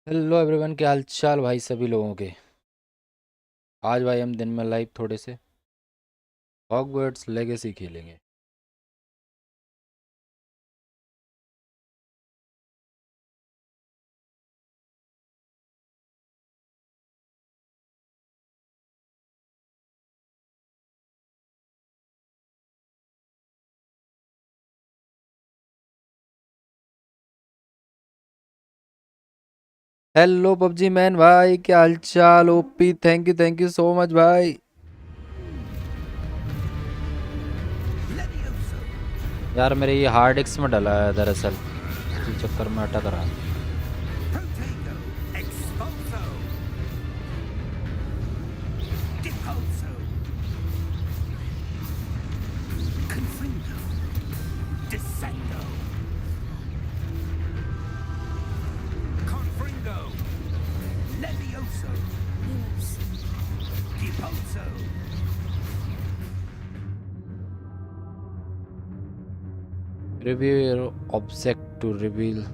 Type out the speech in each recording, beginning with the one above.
Hello everyone, क्या हाल चाल भाई सभी लोगों के। आज भाई हम दिन में लाइव थोड़े से हॉगवर्ट्स लेगेसी खेलेंगे। हेलो पबजी मैन भाई, क्या हाल चाल। OP, thank you so much भाई। यार मेरे ये हार्ड डिस्क में डला है दरअसल, इसी चक्कर में अटक रहा है। Review your object to reveal.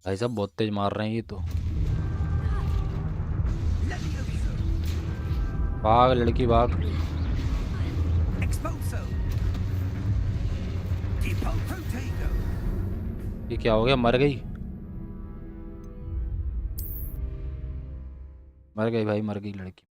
भाई साहब बहुत तेज मार रहे हैं ये तो। भाग लड़की भाग। ये क्या हो गया, मर गई। मर गई भाई, मर गई लड़की।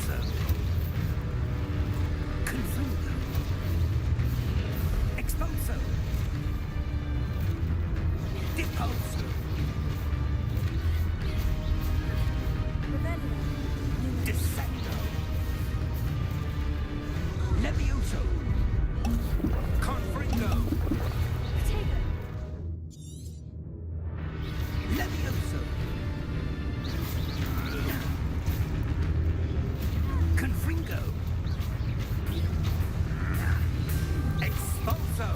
Expulso. Confundo. Expulso. Depulso. Descendo. Levioso. Confringo. Levioso. Confringo. Expulso.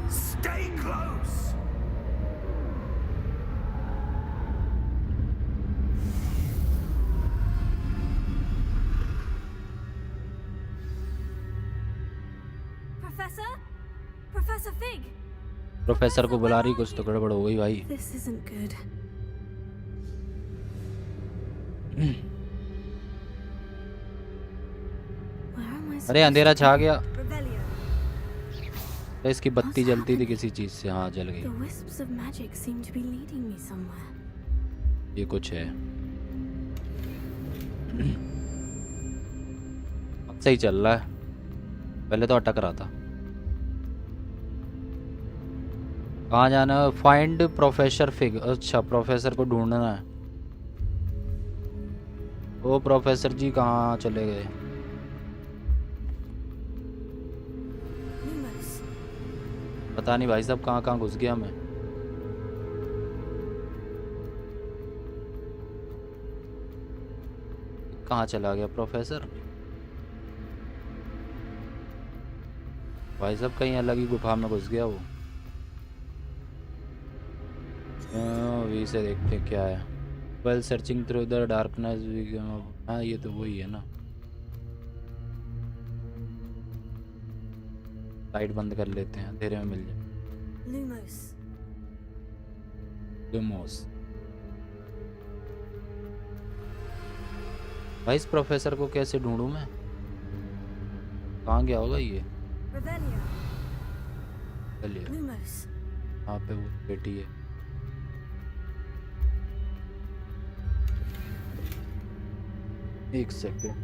Stay close. Professor? Professor Fig? Professor को बुला रही, कुछ तो गड़बड़ हो गई भाई। This isn't good. Where am I अरे अंधेरा supposed छा to गया। Revelio. तो इसकी बत्ती जलती थी किसी चीज से, हाँ जल गई। The wisps of magic seem to be leading me somewhere. ये कुछ है। अब सही चल रहा है, पहले तो अटक रहा था। कहाँ जाना है? Find professor fig. अच्छा, प्रोफेसर को ढूंढना है। ओ प्रोफेसर जी कहाँ चले गए? Lumos. पता नहीं भाई साहब, कहाँ कहाँ घुस गया मैं। कहाँ चला गया प्रोफेसर? भाई साहब कहीं अलग ही गुफा में घुस गया वो। अभी से देखते हैं क्या है। Well searching through the darkness. हाँ ये तो वही है ना। लाइट बंद कर लेते हैं, अंधेरे में मिल जाए। Lumos. लुमोस। भाई इस प्रोफेसर को कैसे ढूंढूं मैं? कहाँ गया होगा ये? Revelio. चलिए, Lumos. वहाँ पे वो बेटी है। एक सेकेंड।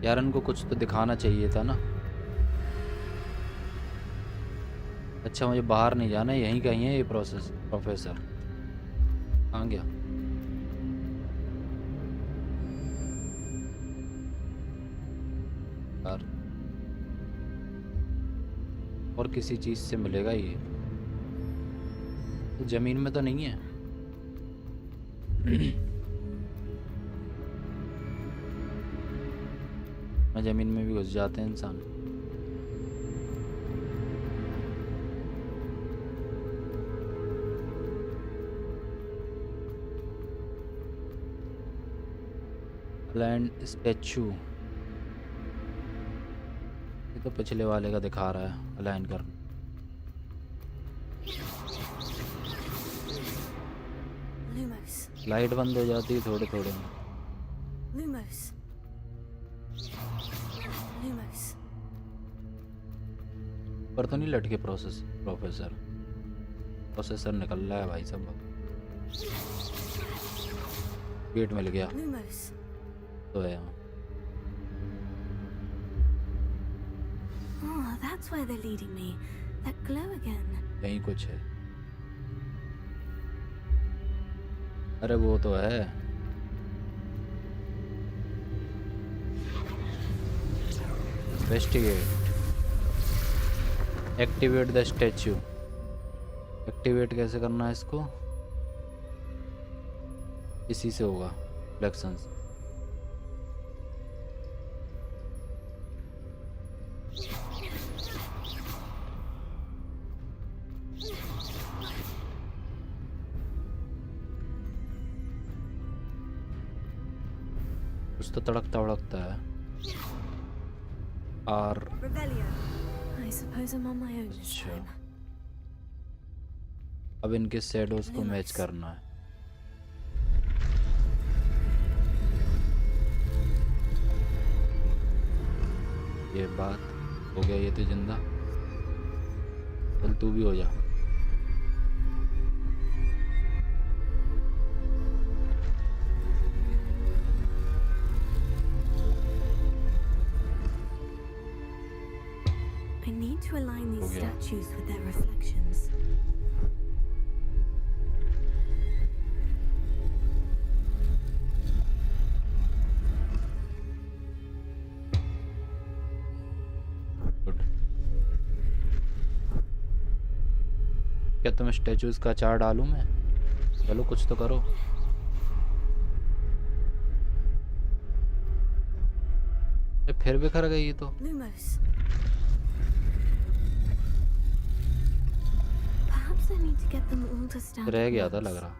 यार इनको कुछ तो दिखाना चाहिए था ना। अच्छा मुझे बाहर नहीं जाना, यहीं कहीं है ये प्रोफेसर। कहाँ गया? यार और किसी चीज से मिलेगा ये, जमीन में तो नहीं है। मैं जमीन में भी घुस जाते हैं इंसान। लैंड स्टैचू, ये तो पिछले वाले का दिखा रहा है अलाइन कर। Lumos. लाइट बंद हो जाती है थोड़े थोड़े में। Lumos. Lumos. पर तो नहीं लटके प्रोफेसर। प्रोसेसर निकल रहा है भाई साहब। गेट मिल गया Lumos. तो है यहाँ। Oh, that's where they're leading me. That glow again. यहीं कुछ है। अरे वो तो है। Investigate. Activate the statue. Activate कैसे करना है इसको? इसी से होगा, फ्लेक्शंस। कुछ तो तड़कता उड़कता है। और Revelio. I suppose I'm on my own this अच्छा, time. अब इनके शैडोज को मैच करना है। ये बात हो गया ये तो जिंदा। चल तू भी हो जा। I need to align these हो गया। statues with their reflections. Good. क्या तुम स्टेचूज का चार डालूं मैं? चलो कुछ तो करो। ये फिर बिखर गई ये तो। Lumos. Perhaps I need to get them all to stand रह at गया था once. लग रहा।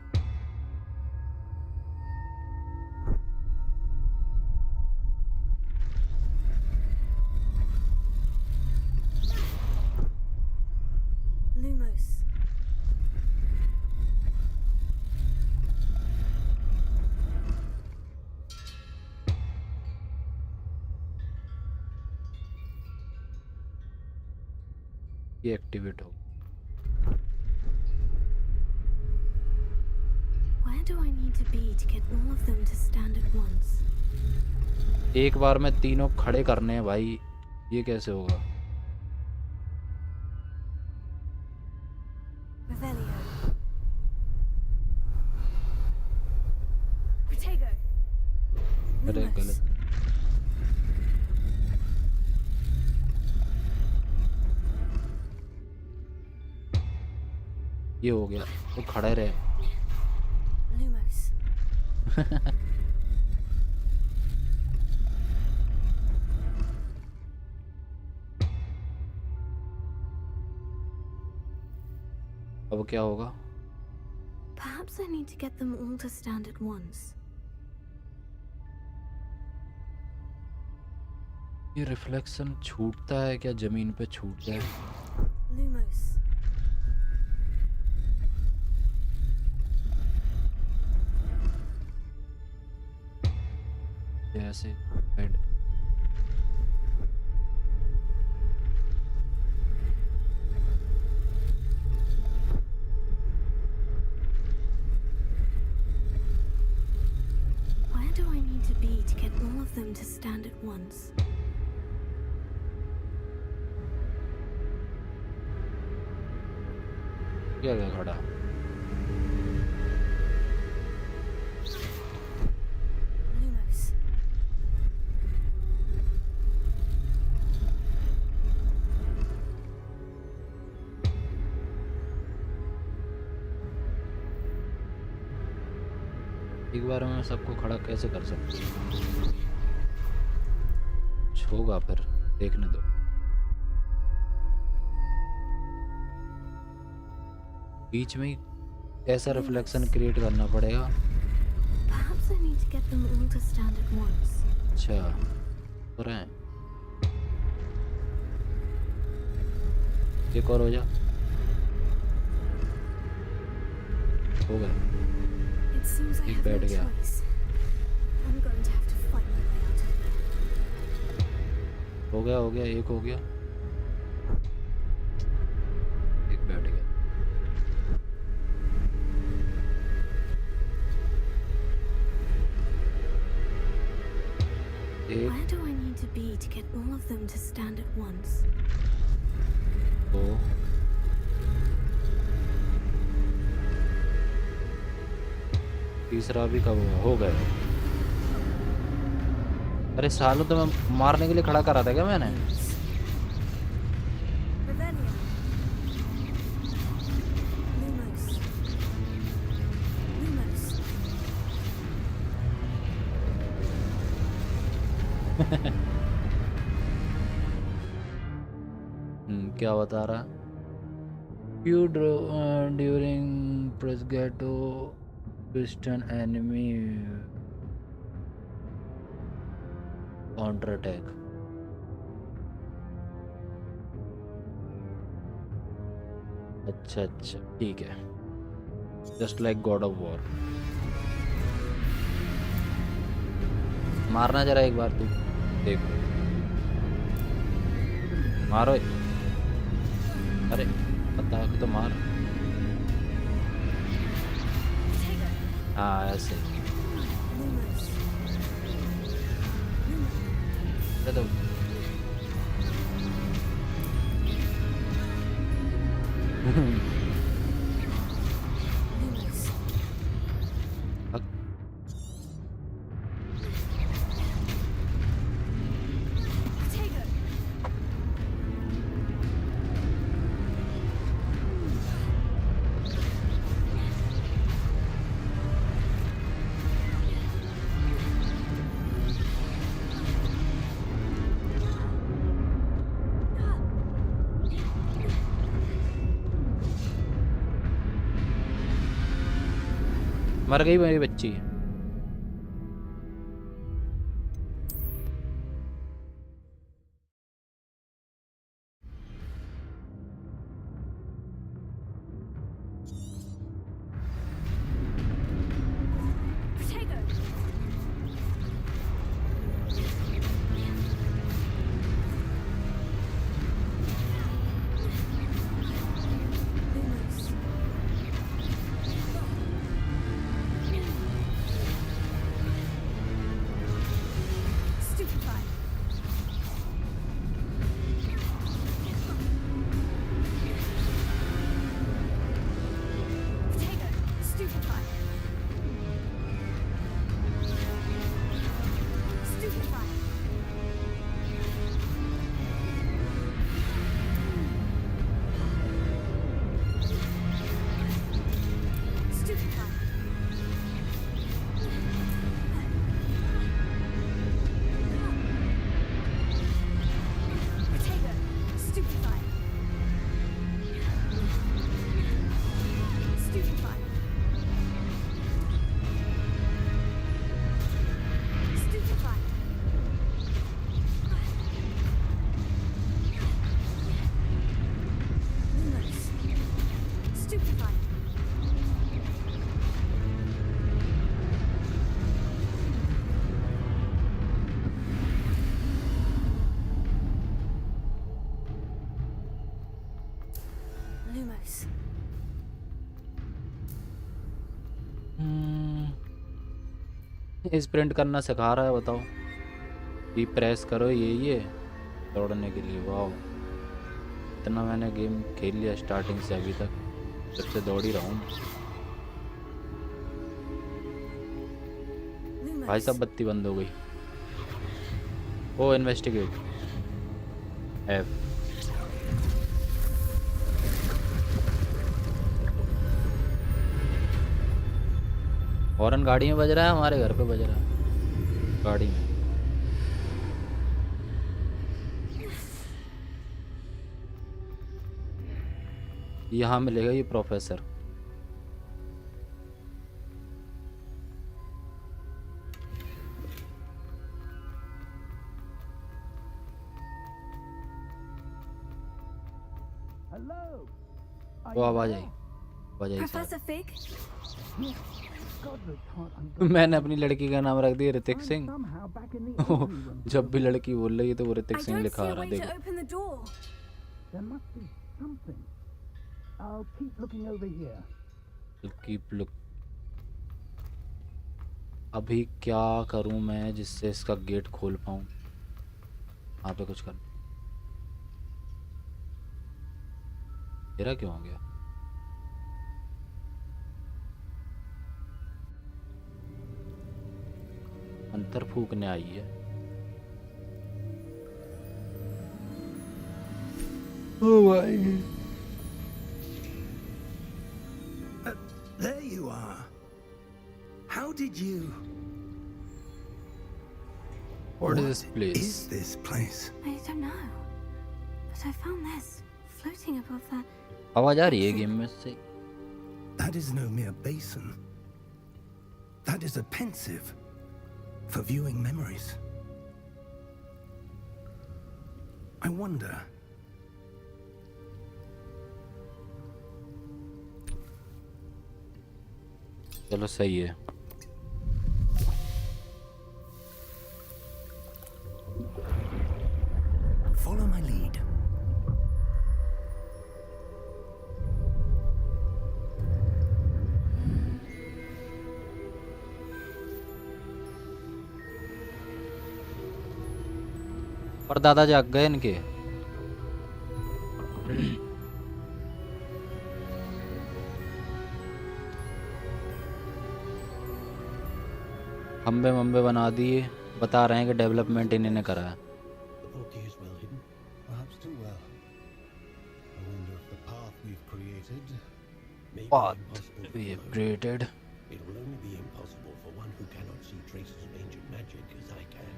Lumos. ये एक्टिवेट हो। Where do I need to be to get all of them to stand at once? एक बार में तीनों खड़े करने हैं भाई, ये कैसे होगा? Revelio. Protego. अरे Lumos. गलत। ये हो गया तो खड़े रहे। Lumos. अब क्या होगा? Perhaps I need to get them all to stand at once. ये रिफ्लेक्शन छूटता है क्या? जमीन पे छूट जाए। Lumos. ये ऐसे head. Where do I need to be to get all of them to stand at once? क्या क्या खड़ा? Lumos. एक बार में मैं सबको खड़ा कैसे कर सकता हूँ? कुछ होगा फिर, देखने दो। बीच में ही ऐसा रिफ्लेक्शन क्रिएट करना पड़ेगा। Perhaps I need to get them all to stand at once. अच्छा हो रहे हैं। एक और हो जा। हो गया। It seems I एक have no बैठ गया। choice. I'm going to have to fight my way out of here. हो गया एक हो गया। एक बैठ गया। एक Where do I need to be to get all of them to stand at once? दो तीसरा भी कब हुआ? हो गया। अरे सालों तो मैं मारने के लिए खड़ा करा था क्या मैंने? Revelio. Lumos. Lumos. क्या बता रहा? You draw during Presgato Piston enemy counter attack. अच्छा ठीक है। Just like God of war. मारना जरा एक बार तू, देख। मारो। अरे बता के तो मार। हाँ ऐसे। अरे तो मर गई मेरी बच्ची। स्प्रिंट करना सिखा रहा है बताओ। ये प्रेस करो ये दौड़ने के लिए। वाह इतना मैंने गेम खेल लिया स्टार्टिंग से अभी तक, जब से दौड़ ही रहा हूँ। भाई साहब बत्ती बंद हो गई। ओ इन्वेस्टिगेट एफ। हॉर्न गाड़ी में बज रहा है, हमारे घर पे बज रहा है गाड़ी में। यहाँ मिलेगा ये प्रोफेसर। वो आवाज आई Professor Fig? मैंने अपनी लड़की का नाम रख दिया ऋतिक सिंह। जब भी लड़की बोल रही है तो वो ऋतिक I सिंह don't लिखा see आ a रहा way है। to देखो open the door. There must be something. I'll keep looking over here. Keep look. अभी क्या करूं मैं जिससे इसका गेट खोल पाऊं? यहाँ पे कुछ कर। तेरा क्यों हो गया? अंतर फूकने आई है। ओ भाई There you are. How did you... What is this place? is this place? I don't know. But I found this floating above the... आवाज आ रही है गेम में से। That is no mere basin. That is a pensive for viewing memories. I wonder... चलो सही है। Follow my lead. और दादा जाग गए इनके। खम्बे वम्बे बना दिए, बता रहे हैं कि डेवलपमेंट इन्हीं ने करा है। The portkey is well hidden, perhaps too well. I wonder if the path we've created may be impossible We to have follow. created. It will only be impossible for one who cannot see traces of ancient magic as I can.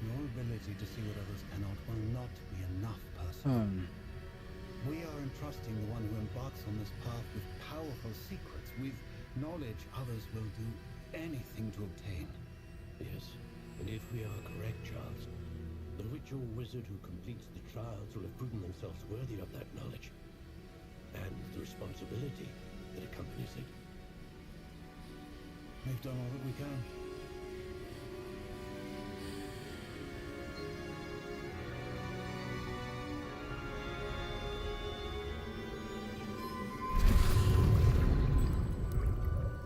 Your ability to see what others cannot will not be enough, person. We are entrusting the one who embarks on this path with powerful secrets, with knowledge others will do anything to obtain. Yes, and if we are correct, Charles, the ritual wizard who completes the trials will have proven themselves worthy of that knowledge and the responsibility that accompanies it. We've done all that we can.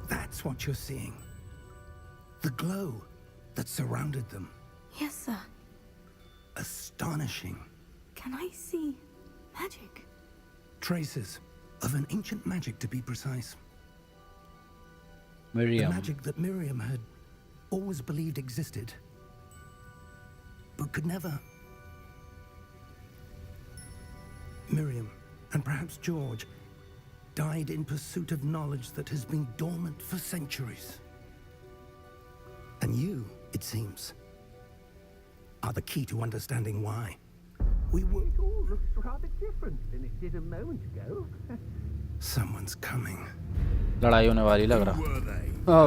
That's what you're seeing. The glow that surrounded them. Yes, sir. Astonishing. Can I see magic? Traces of an ancient magic, to be precise. The Miriam. magic that Miriam had always believed existed, but could never. Miriam, and perhaps George, died in pursuit of knowledge that has been dormant for centuries. And you, it seems, are the key to understanding why. We were... It all looks rather different than it did a moment ago. Someone's coming. लड़ाई होने वाली लग रहा। Were they?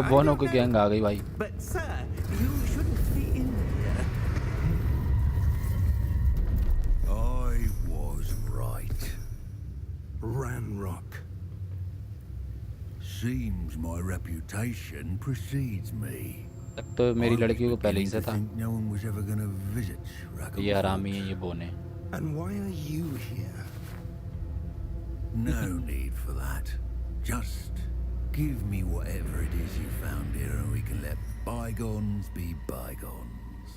बोनो की gang आ गई भाई। But sir, you shouldn't be in here. I was right. Ranrock. Seems my reputation precedes me. तक तो मेरी लड़की को पहले ही से था। No one was ever going to visit Rackham ये आरामी है Falls. ये बोने। And why are you here? No need for that. Just give me whatever it is you found here and we can let bygones be bygones.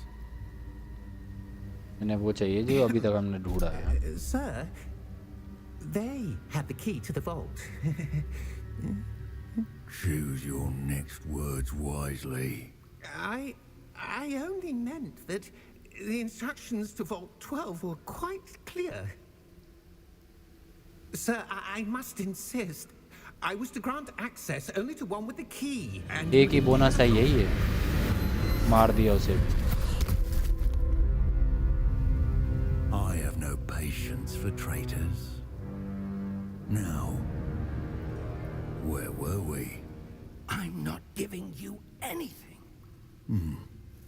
इन्हें वो चाहिए जो अभी तक हमने ढूंढा है। Sir, they had the key to the vault. Choose your next words wisely. I only meant that the instructions to Vault 12 were quite clear. Sir, I must insist. I was to grant access only to one with the key, and... एक ही बोना सही है ये। मार दिया उसे। I have no patience for traitors. Now, where were we? I'm not giving you anything.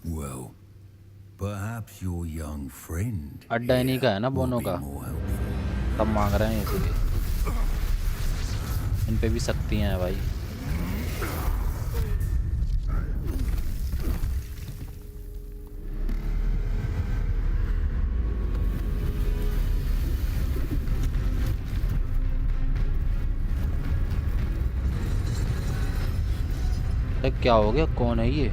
Well, perhaps your young friend अड्डा इन्हीं का है ना will बोनों be का। more helpful. तब मांग रहे हैं इसीलिए। इन पे भी शक्तियां हैं भाई। अरे क्या हो गया? कौन है ये?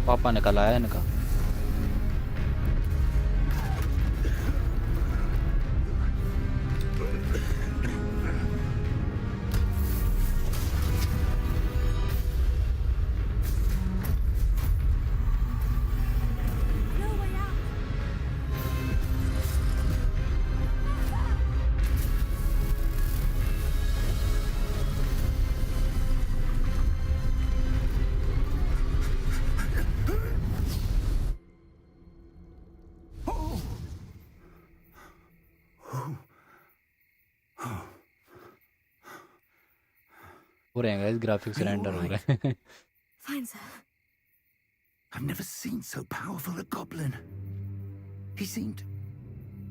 पापा निकल आया इनका। No way out. हो रहे हैं गाइस, ग्राफिक्स रेंडर हो रहे हैं। Fine, sir. I've never seen so powerful a goblin. He seemed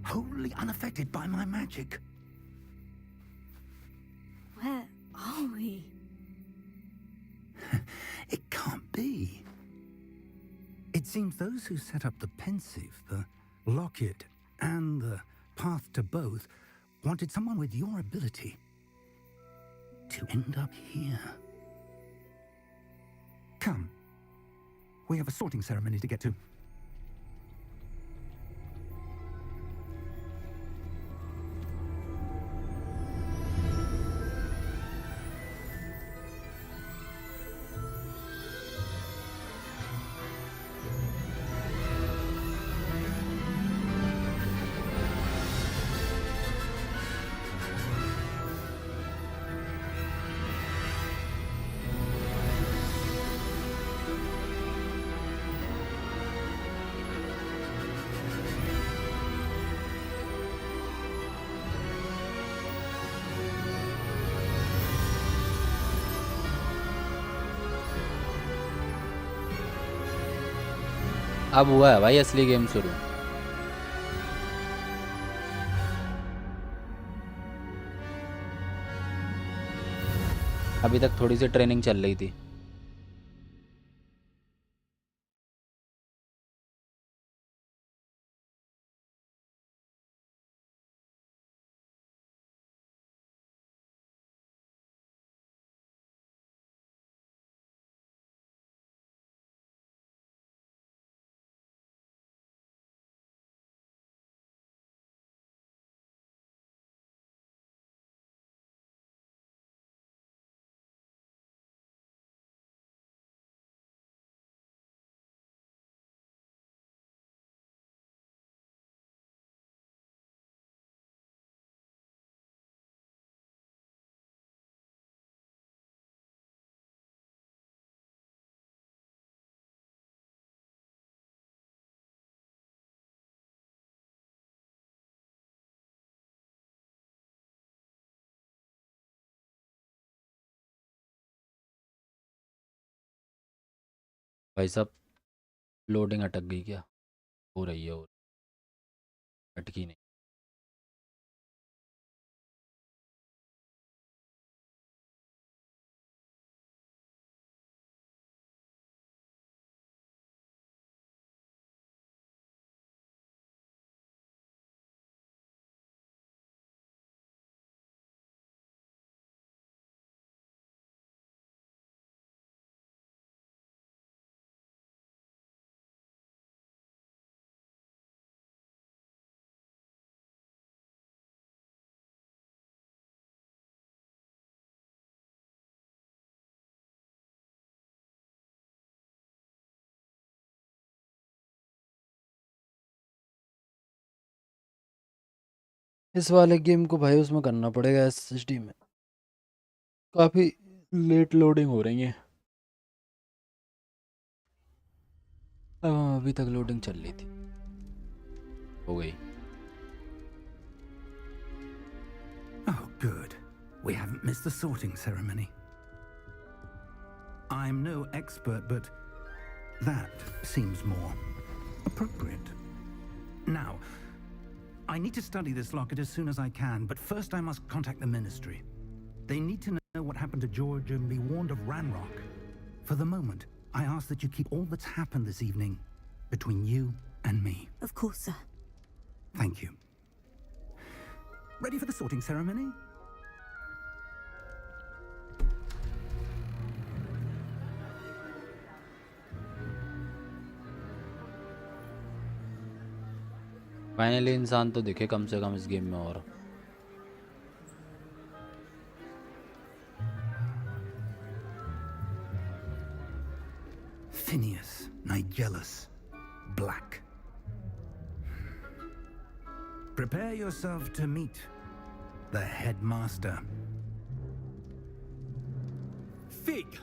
wholly unaffected by my magic. Where are we? It can't be. It seems those who set up the pensive, the locket, and the path to both wanted someone with your ability to end up here. Come, We have a sorting ceremony to get to. अब हुआ है भाई असली game शुरू। अभी तक थोड़ी सी training चल रही थी। भाई साहब लोडिंग अटक गई क्या? हो रही है, और अटकी नहीं। इस वाले गेम को भाई उसमें करना पड़ेगा एसएसडी में। काफ़ी लेट लोडिंग हो रही है। अभी तक लोडिंग चल रही थी, हो गई। Oh, good. We haven't missed the sorting ceremony. I'm no expert, but that seems more appropriate. Now, I need to study this locket as soon as I can, but first I must contact the Ministry. They need to know what happened to George and be warned of Ranrock. For the moment, I ask that you keep all that's happened this evening between you and me. Of course, sir. Thank you. Ready for the sorting ceremony? Finally इंसान तो दिखे कम से कम इस game में। और Phineas, Nigellus, Black. Prepare yourself to meet the headmaster. Fig,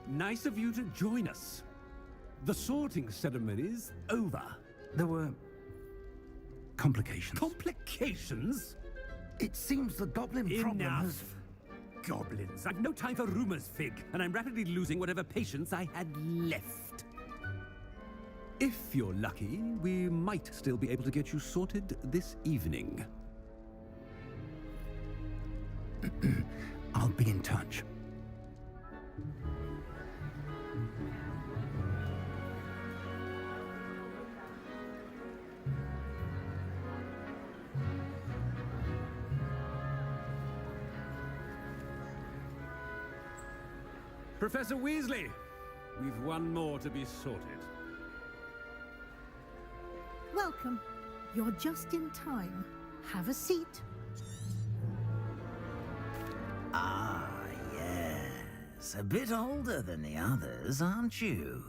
nice of you to join us. The sorting ceremony's over. There were complications. Complications? It seems the goblin problem has... Enough. Goblins. I've no time for rumors, Fig, and I'm rapidly losing whatever patience I had left. If you're lucky, we might still be able to get you sorted this evening. I'll be in touch. Professor Weasley, we've one more to be sorted. Welcome. You're just in time. Have a seat. Ah, yes. A bit older than the others, aren't you?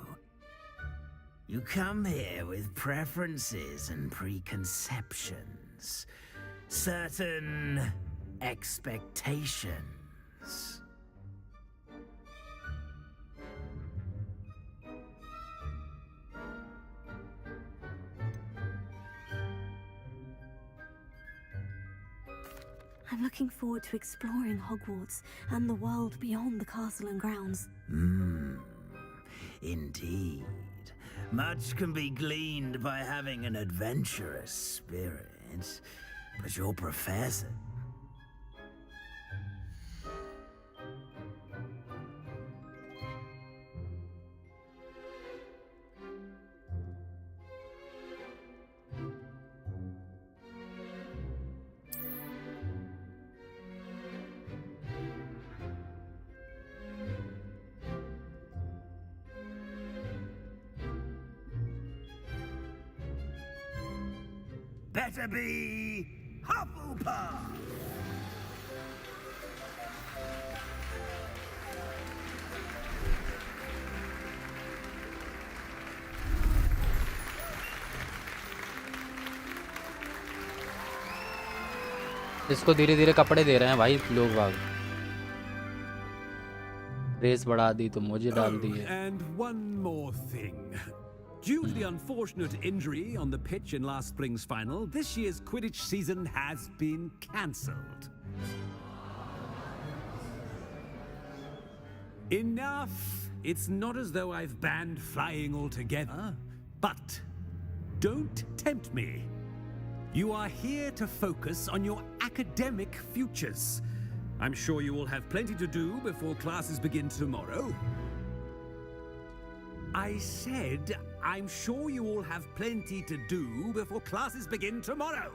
You come here with preferences and preconceptions. Certain expectations. I'm looking forward to exploring Hogwarts and the world beyond the castle and grounds. Indeed. Much can be gleaned by having an adventurous spirit. But your professor... better be Hufflepuff! इसको धीरे धीरे कपड़े दे रहे हैं भाई लोग बाग। Race बढ़ा दी तो मुझे डाल दी है। And one more thing. Due to the unfortunate injury on the pitch in last spring's final, this year's Quidditch season has been cancelled. Enough! It's not as though I've banned flying altogether, but don't tempt me. You are here to focus on your academic futures. I'm sure you will have plenty to do before classes begin tomorrow. I said, I'm sure you all have plenty to do before classes begin tomorrow.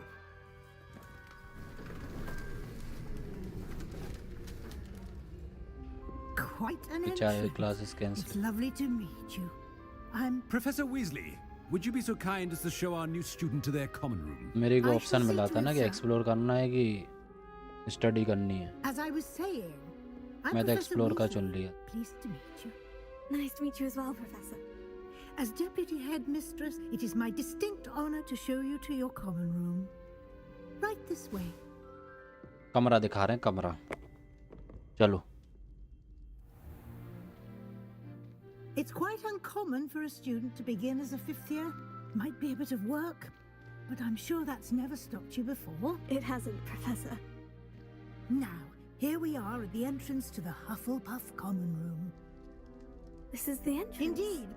Quite an Which are your entrance. classes cancelled? It's lovely to meet you. I'm Professor Weasley, would you be so kind as to show our new student to their common room? मेरे को I option shall मिला see था to ना it, कि sir. Explore करना है कि study करनी है। As I was saying, I'm मैं तो Professor एक्सप्लोर का Weasley. चुन लिया। Pleased to meet you. Nice to meet you as well, Professor. As Deputy Headmistress, it is my distinct honor to show you to your common room. Right this way. कमरा दिखा रहे हैं कमरा। चलो। It's quite uncommon for a student to begin as a fifth year. Might be a bit of work, but I'm sure that's never stopped you before. It hasn't, Professor. Now, here we are at the entrance to the Hufflepuff common room. This is the entrance. Indeed.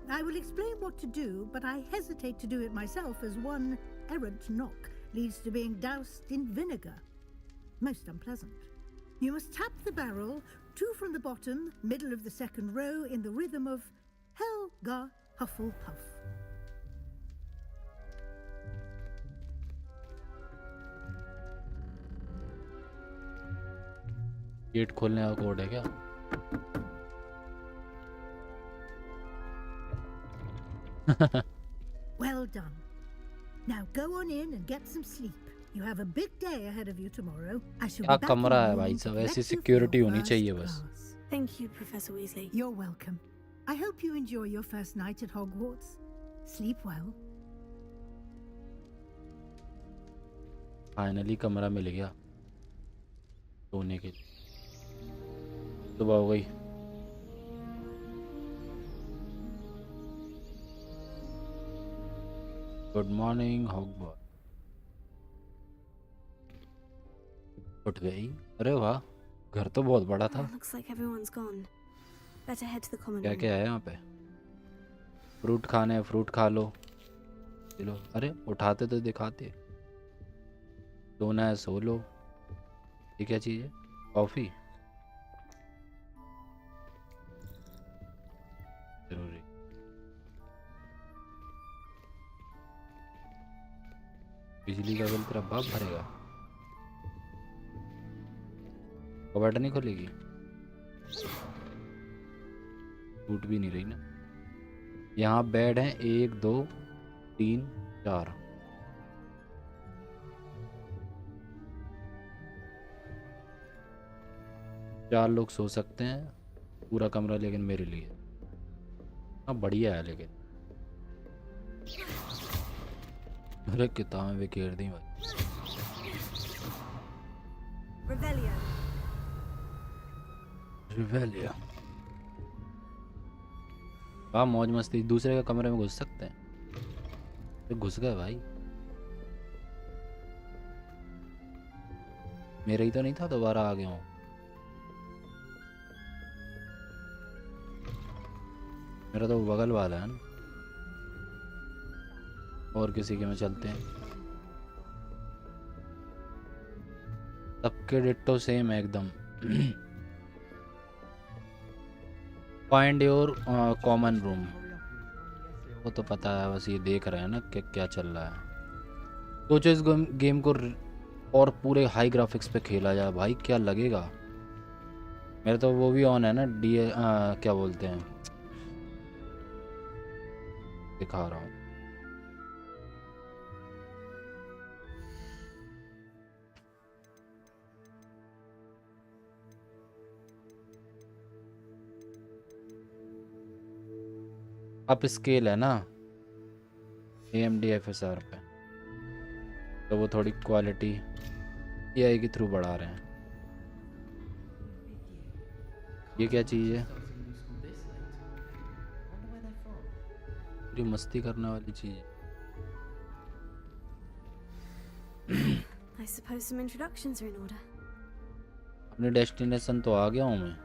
I will explain what to do, but I hesitate to do it myself as one errant knock leads to being doused in vinegar. Most unpleasant. You must tap the barrel, 2 from the bottom, middle of the second row, in the rhythm of Helga Hufflepuff. Gate खोलने का code है क्या? Well done. Now go on in and get some sleep. You have a big day ahead of you tomorrow. I shall क्या be back in कमरा the है भाई morning to साहब, collect ऐसी you for your सिक्योरिटी होनी first चाहिए बस। class. Thank you, Professor Weasley. You're welcome. I hope you enjoy your first night at Hogwarts. Sleep well. Finally कमरा मिल गया सोने के लिए। सुबह हो गई। Good morning Hogwarts. उठ गई? अरे वाह, घर तो बहुत बड़ा था। Oh, looks like everyone's gone. Better head to the common क्या room. क्या है यहाँ पे? फ्रूट खाने, फ्रूट खा लो। चलो, अरे उठाते तो दिखाते। सोना है सो लो। ये क्या चीज़ है? कॉफ़ी जरूरी। बिजली का बिल तेरा बाप भरेगा। कबर्ड नहीं खोलेगी? टूट भी नहीं रही ना। यहाँ बेड हैं 1 2 3 4। चार लोग सो सकते हैं पूरा कमरा, लेकिन मेरे लिए हाँ बढ़िया है। लेकिन अरे किताबें बिखेर दी भाई। Revelio. रिवेलिया वाह मौज मस्ती। दूसरे के कमरे में घुस सकते हैं तो घुस गए भाई। मेरा ही तो नहीं था, दोबारा आ गया हूँ। मेरा तो बगल वाला है ना। और किसी के में चलते हैं। सबके डिट्टो सेम है एकदम। फाइंड योर कॉमन रूम, वो तो पता है, बस ये देख रहे हैं ना कि क्या चल रहा है। सोचो इस गेम को और पूरे हाई ग्राफिक्स पे खेला जाए भाई, क्या लगेगा। मेरा तो वो भी ऑन है ना, क्या बोलते हैं, दिखा रहा हूँ। अप स्केल है ना AMD FSR पे, तो वो थोड़ी क्वालिटी AI के थ्रू बढ़ा रहे हैं। ये क्या चीज़ है? पूरी मस्ती करने वाली चीज़ है। I suppose some introductions are in order. अपने डेस्टिनेशन तो आ गया हूँ मैं।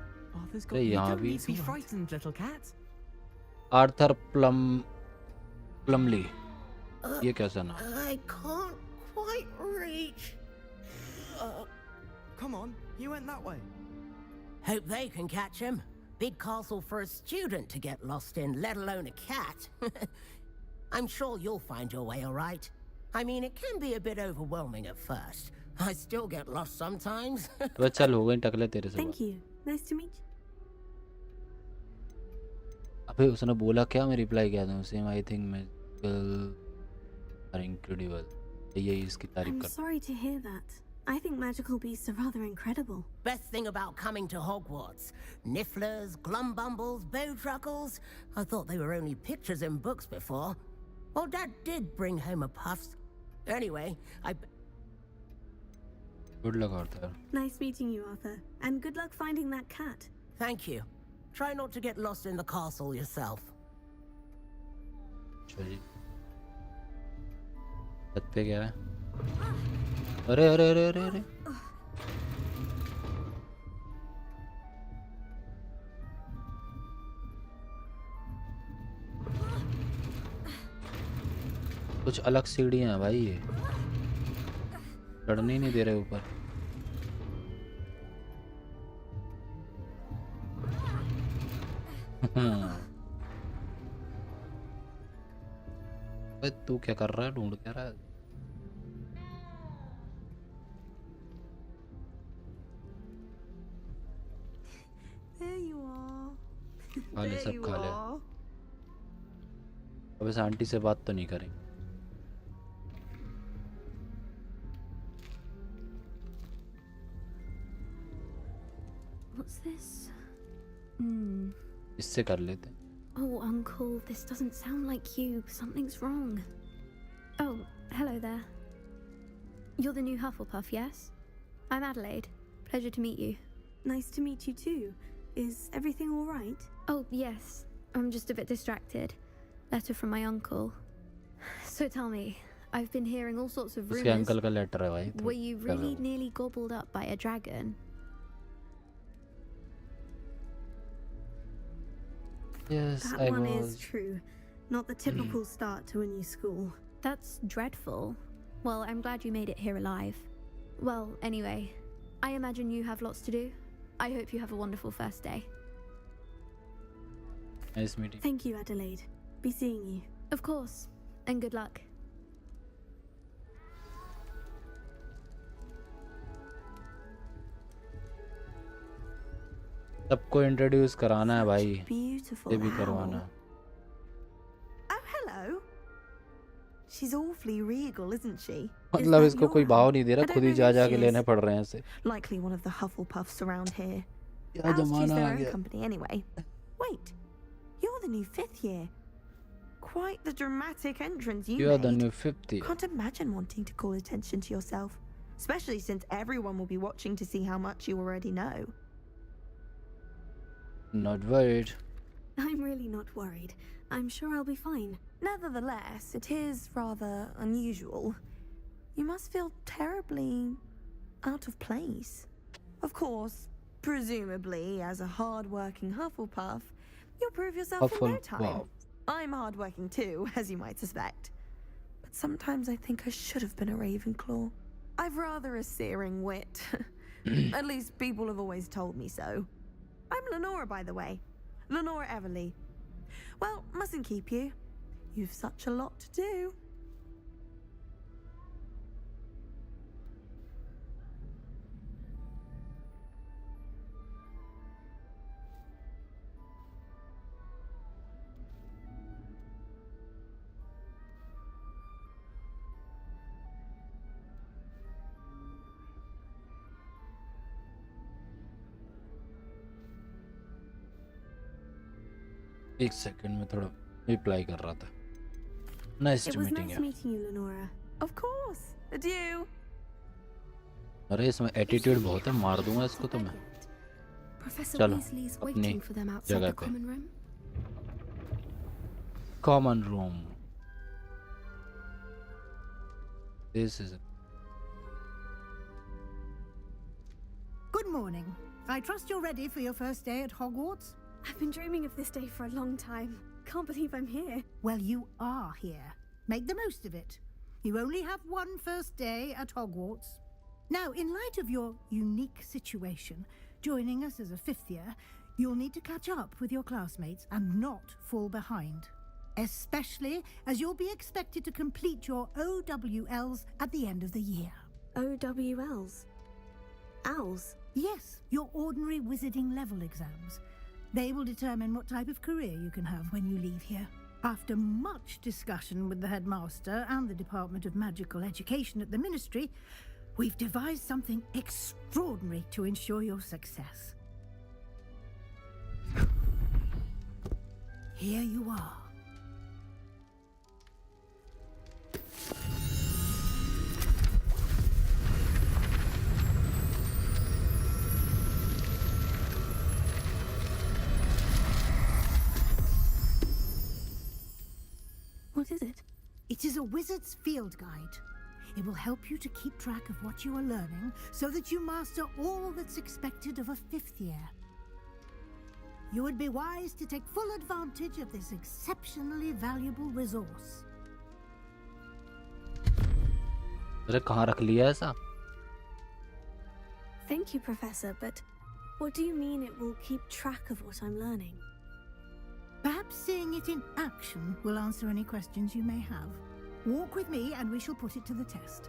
Arthur's अरे got you. यहाँ Don't भी need to be frightened, little cat. Arthur Plumley, ये कैसा नाम? I can't quite reach. Come on, you went that way. Hope they can catch him. Big castle for a student to get lost in, let alone a cat. I'm sure you'll find your way all right. I mean, it can be a bit overwhelming at first. I still get lost sometimes. तो चल हो गई टकले तेरे से बात। Thank you. Nice to meet you. अबे उसने बोला क्या, मैं रिप्लाई किया था उसे, I think magical are incredible. ये इसकी तारीफ I'm कर। sorry to hear that. I think magical beasts are rather incredible. Best thing about coming to Hogwarts. Nifflers, glumbumbles, bowtruckles. I thought they were only pictures in books before. Well, Dad did bring home a puffs. Anyway, good luck Arthur. Nice meeting you, Arthur. And good luck finding that cat. Thank you. Try not to get lost in the castle yourself. चलिए छत पे क्या है? अरे अरे अरे अरे अरे कुछ अलग सीढ़ियां हैं भाई, ये चढ़ने ही नहीं दे रहे ऊपर। अबे तू क्या कर रहा है, ढूंढ क्या रहा है? There you are. खा ले, There सब you खा ले। are. अब इस आंटी से बात तो नहीं करेंगे। What's this? Hmm. इससे कर लेते। Oh, Uncle, this doesn't sound like you. Something's wrong. Oh, hello there. You're the new Hufflepuff, yes? I'm Adelaide. Pleasure to meet you. Nice to meet you too. Is everything all right? Oh, yes. I'm just a bit distracted. Letter from my uncle. So tell me, I've been hearing all sorts of उसके rumors. Uncle का letter है भाई। Were you really nearly gobbled up by a dragon? Yes, That I one was. is true. Not the typical start to a new school. That's dreadful. Well, I'm glad you made it here alive. Well, anyway, I imagine you have lots to do. I hope you have a wonderful first day. Nice meeting. Thank you, Adelaide. Be seeing you. Of course. And good luck. सबको introduce कराना है भाई, Beautiful ये भी owl. करवाना है। Oh, hello. She's awfully regal, isn't she? मतलब Is इसको that कोई your भाव owl? नहीं दे I रहा, don't खुद ही know जा who जा she के is. लेने पड़ रहे हैं इसे। Likely one of the Hufflepuffs around here. क्या Owls choose जमाना their आ own गया। company anyway. Wait, you're the new 5th year. Quite the dramatic entrance you You are the made. new 50. Can't imagine wanting to call attention to yourself, especially since everyone will be watching to see how much you already know. Not worried. I'm really not worried. I'm sure I'll be fine. Nevertheless, it is rather unusual. You must feel terribly out of place. Of course, presumably, as a hard-working Hufflepuff, you'll prove yourself in no time. Wow. I'm hard-working too, as you might suspect. But sometimes I think I should have been a Ravenclaw. I've rather a searing wit. At least people have always told me so. I'm Lenora, by the way. Lenora Everly. Well, mustn't keep you. You've such a lot to do. एक second में थोड़ा reply कर रहा था। Nice It to was meeting nice you. meeting you, Lenora. Of course. Adieu. अरे इसमें attitude बहुत है, मार दूंगा इसको तो मैं। Professor चलो Weasley's अपनी waiting for them outside जगह the पे। common room. Common room. This is Good morning. I trust you're ready for your first day at Hogwarts? I've been dreaming of this day for a long time. Can't believe I'm here. Well, you are here. Make the most of it. You only have one first day at Hogwarts. Now, in light of your unique situation, joining us as a 5th year, you'll need to catch up with your classmates and not fall behind. Especially as you'll be expected to complete your OWLs at the end of the year. OWLs? Owls? Yes, your ordinary wizarding level exams. They will determine what type of career you can have when you leave here. After much discussion with the headmaster and the Department of Magical Education at the Ministry, we've devised something extraordinary to ensure your success. Here you are. What is it? It is a wizard's field guide. It will help you to keep track of what you are learning so that you master all that's expected of a 5th year. You would be wise to take full advantage of this exceptionally valuable resource. अरे कहाँ रख लिया ऐसा? Thank you, Professor, but what do you mean it will keep track of what I'm learning? Perhaps seeing it in action will answer any questions you may have. Walk with me and we shall put it to the test.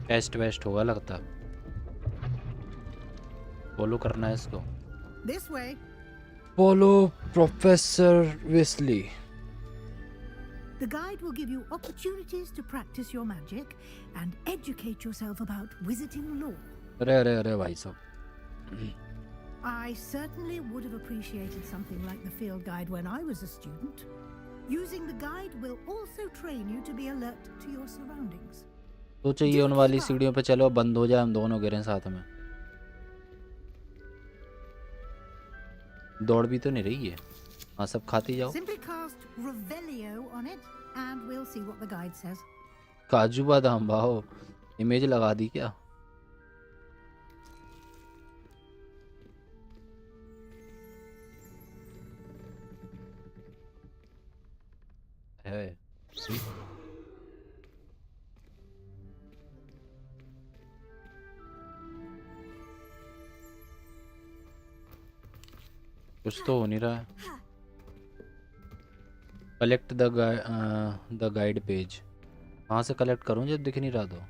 Test waste होगा लगता। Follow करना है इसको। This way. Follow professor Weasley. The guide will give you opportunities to practice your magic and educate yourself about wizarding lore. अरे अरे अरे भाई साहब। I certainly would have appreciated something like the field guide when I was a student. Using the guide will also train you to be alert to your surroundings. तो चाहिए उन वाली सीढ़ियों पे चलो, बंद हो जाए, हम दोनों गिरें साथ में। दौड़ भी तो नहीं रही है। हाँ सब खाती जाओ। Simply cast Revelio on it and we'll see what the guide says. काजू बादाम भाओ, इमेज लगा दी क्या? है कुछ तो हो नहीं रहा है। Collect the guide page. कहाँ से कलेक्ट करूँ जब दिख नहीं रहा तो?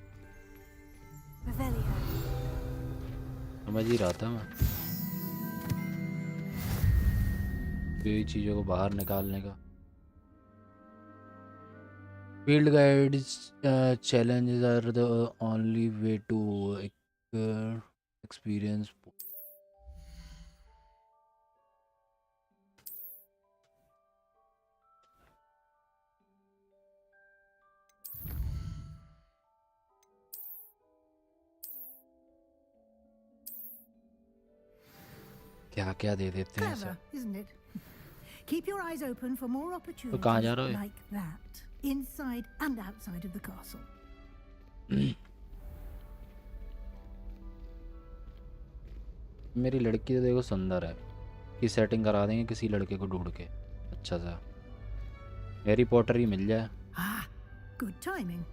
Revelio. समझ ही रहा था मैं यही चीज़ों को बाहर निकालने का। Field guides challenges are the only way to experience. क्या क्या दे देते हैं सब। Clever, isn't it? Keep your eyes open for more तो कहाँ जा opportunities रहे हो? like that, inside and outside of the castle. मेरी लड़की तो देखो सुंदर है कि सेटिंग करा देंगे किसी लड़के को ढूंढ के अच्छा सा हैरी पॉटर ही मिल जाए। Ah, good timing.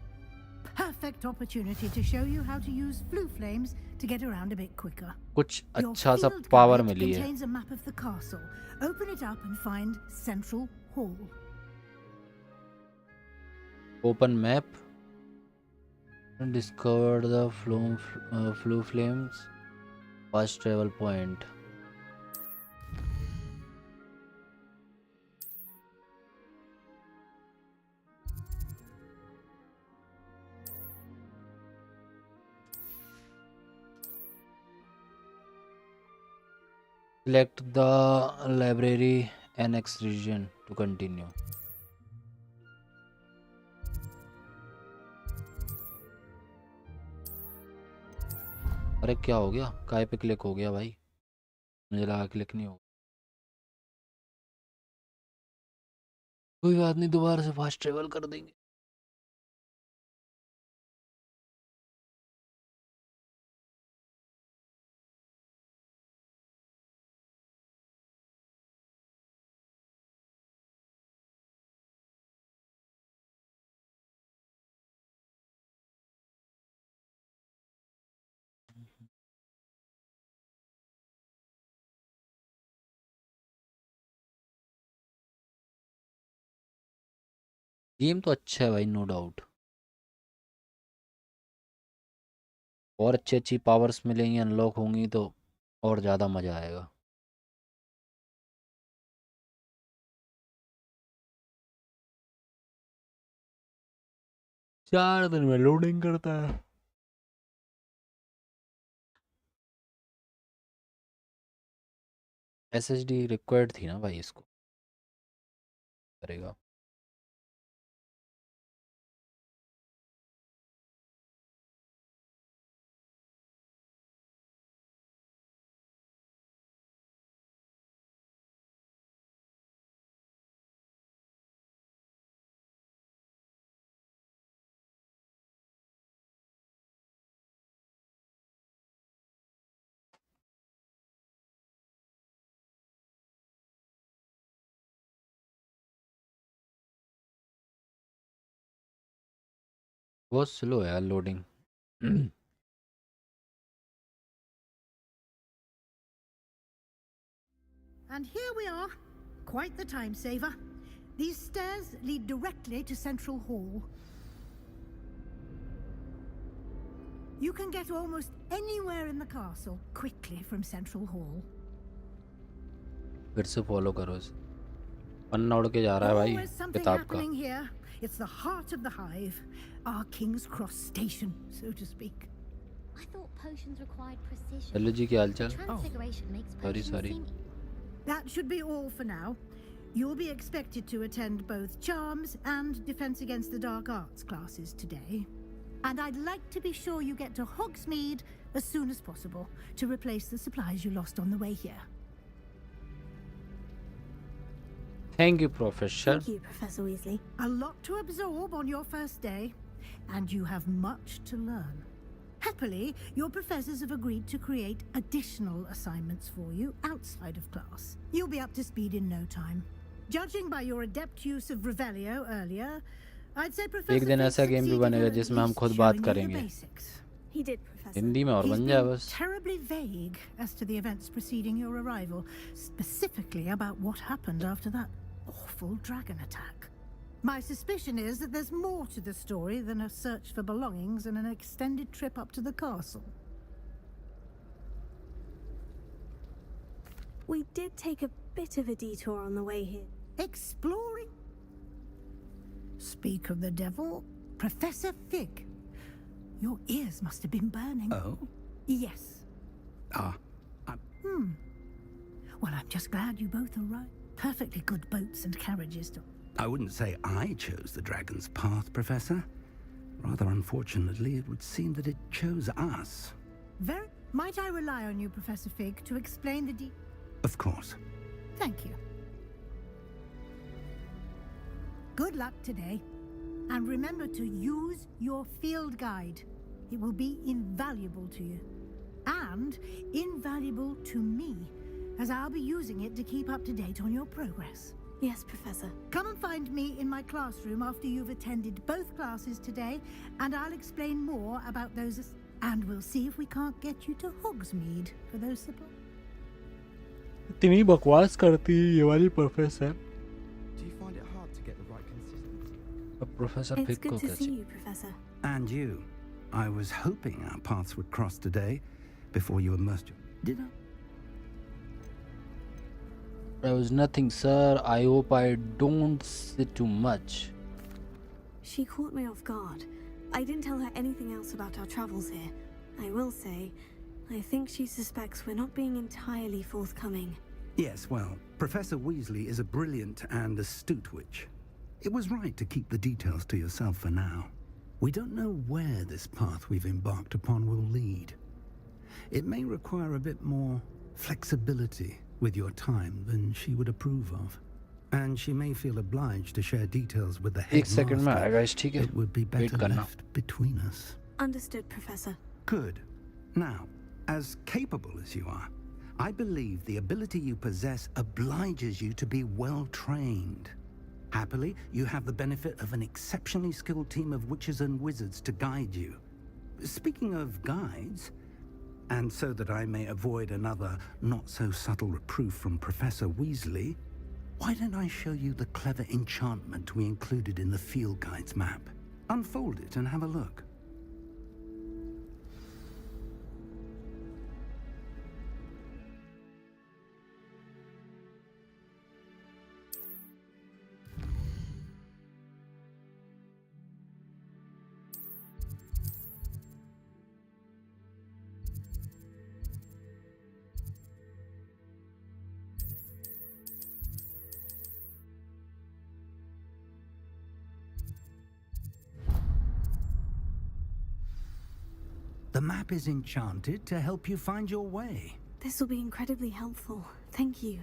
Perfect opportunity to show you how to use flue flames to get around a bit quicker. कुछ Your अच्छा सा field पावर guide मिली है। contains a map of the castle. Open it up and find Central Hall. Open map discover the flu flames fast travel point. Select the library annex region to continue. अरे क्या हो गया काय पे click हो गया भाई मुझे लगा क्लिक नहीं हो। कोई बात नहीं दोबारा से फास्ट ट्रेवल कर देंगे। गेम तो अच्छा है भाई नो डाउट और अच्छी अच्छी पावर्स मिलेंगी अनलॉक होंगी तो और ज़्यादा मज़ा आएगा। 4 दिन में लोडिंग करता है। एसएसडी रिक्वायर्ड थी ना भाई इसको करेगा। बहुत स्लो है यार loading. And here we are. Quite the time saver. These stairs lead directly to Central Hall. You can get almost anywhere in the castle quickly from Central Hall. फिर से फॉलो करो इसे पन्ना उड़ के जा रहा है भाई Always something किताब का। happening here. It's the heart of the hive, our King's Cross station, so to speak. I thought potions required precision. Hello जी क्या हाल चाल। Transfiguration makes Sorry, potions sorry. seem That should be all for now. You'll be expected to attend both Charms and Defense Against the Dark Arts classes today. And I'd like to be sure you get to Hogsmeade as soon as possible to replace the supplies you lost on the way here. Thank you professor. Thank you, Professor Weasley. A lot to absorb on your first day, and you have much to learn. Happily, your professors have agreed to create additional assignments for you outside of class. You'll be up to speed in no time. Judging by your adept use of Revelio earlier, I'd say Professor एक दिन ऐसा game भी बनेगा जिसमें हम खुद बात करेंगे He did, Professor. हिंदी में और He's बन जाए been बस। terribly vague as to the events preceding your arrival, specifically about what happened after that awful dragon attack. My suspicion is that there's more to the story than a search for belongings and an extended trip up to the castle. We did take a bit of a detour on the way here. Exploring? Speak of the devil, Professor Fig. Your ears must have been burning. Oh? Yes. Well, I'm just glad you both arrived. Perfectly good boats and carriages to... I wouldn't say I chose the dragon's path, Professor. Rather unfortunately, it would seem that it chose us. Might I rely on you, Professor Fig, to explain the Of course. Thank you. Good luck today. And remember to use your field guide. It will be invaluable to you. And invaluable to me, as I'll be using it to keep up to date on your progress. Yes, Professor. Come and find me in my classroom after you've attended both classes today, and I'll explain more about those. And we'll see if we can't get you to Hogsmeade for those supplies. इतनी बकवास करती है ये वाली professor. Do you find it hard to get the right consistency? अब professor It's फिक को good to कैसे? see you, Professor. And you. I was hoping our paths would cross today before you immersed your... Did I? There was nothing, sir. I hope I don't say too much. She caught me off guard. I didn't tell her anything else about our travels here. I will say, I think she suspects we're not being entirely forthcoming. Yes, well, Professor Weasley is a brilliant and astute witch. It was right to keep the details to yourself for now. We don't know where this path we've embarked upon will lead. It may require a bit more flexibility with your time than she would approve of. And she may feel obliged to share details with the एक second में headmaster. आएगा इस ठीक है. It would be Wait better करना. left between us. Understood, Professor. Good. Now, as capable as you are, I believe the ability you possess obliges you to be well trained. Happily, you have the benefit of an exceptionally skilled team of witches and wizards to guide you. Speaking of guides, and so that I may avoid another not-so-subtle reproof from Professor Weasley, why don't I show you the clever enchantment we included in the field guide's map? Unfold it and have a look. The map is enchanted to help you find your way. This will be incredibly helpful. Thank you.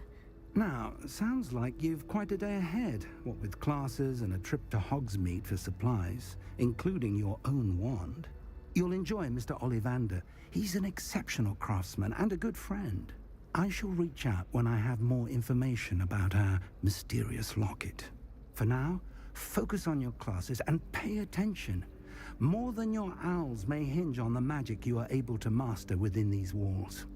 Now, sounds like you've quite a day ahead, what with classes and a trip to Hogsmeade for supplies, including your own wand. You'll enjoy Mr. Ollivander. He's an exceptional craftsman and a good friend. I shall reach out when I have more information about our mysterious locket. For now, focus on your classes and pay attention. More than your owls may hinge on the magic you are able to master within these walls.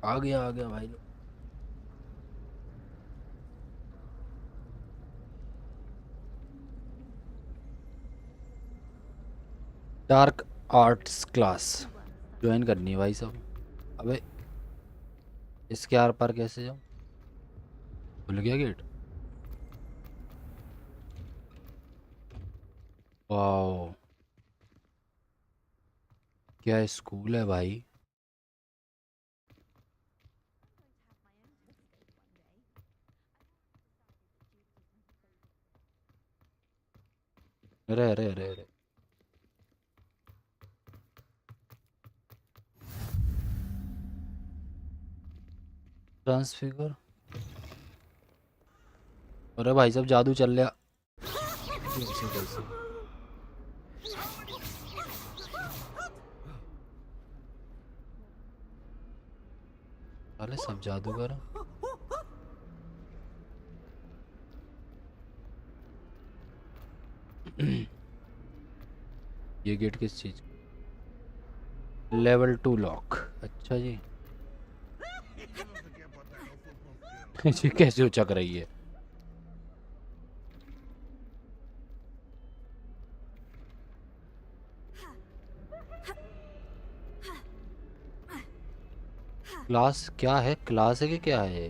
आ गया भाई लोग. Dark arts class join करनी है भाई साहब. अबे इसके are पार कैसे जाऊँ? खुल गया गेट. वाओ, क्या स्कूल है भाई. अरे अरे अरे अरे, ट्रांसफिगर. अरे भाई साहब जादू चल रहा. कैसे कैसे? अरे सब जादूगर. ये गेट किस चीज? Level 2 lock. अच्छा जी। ये कैसे उचक रही है? क्लास क्या है? क्लास है कि क्या है?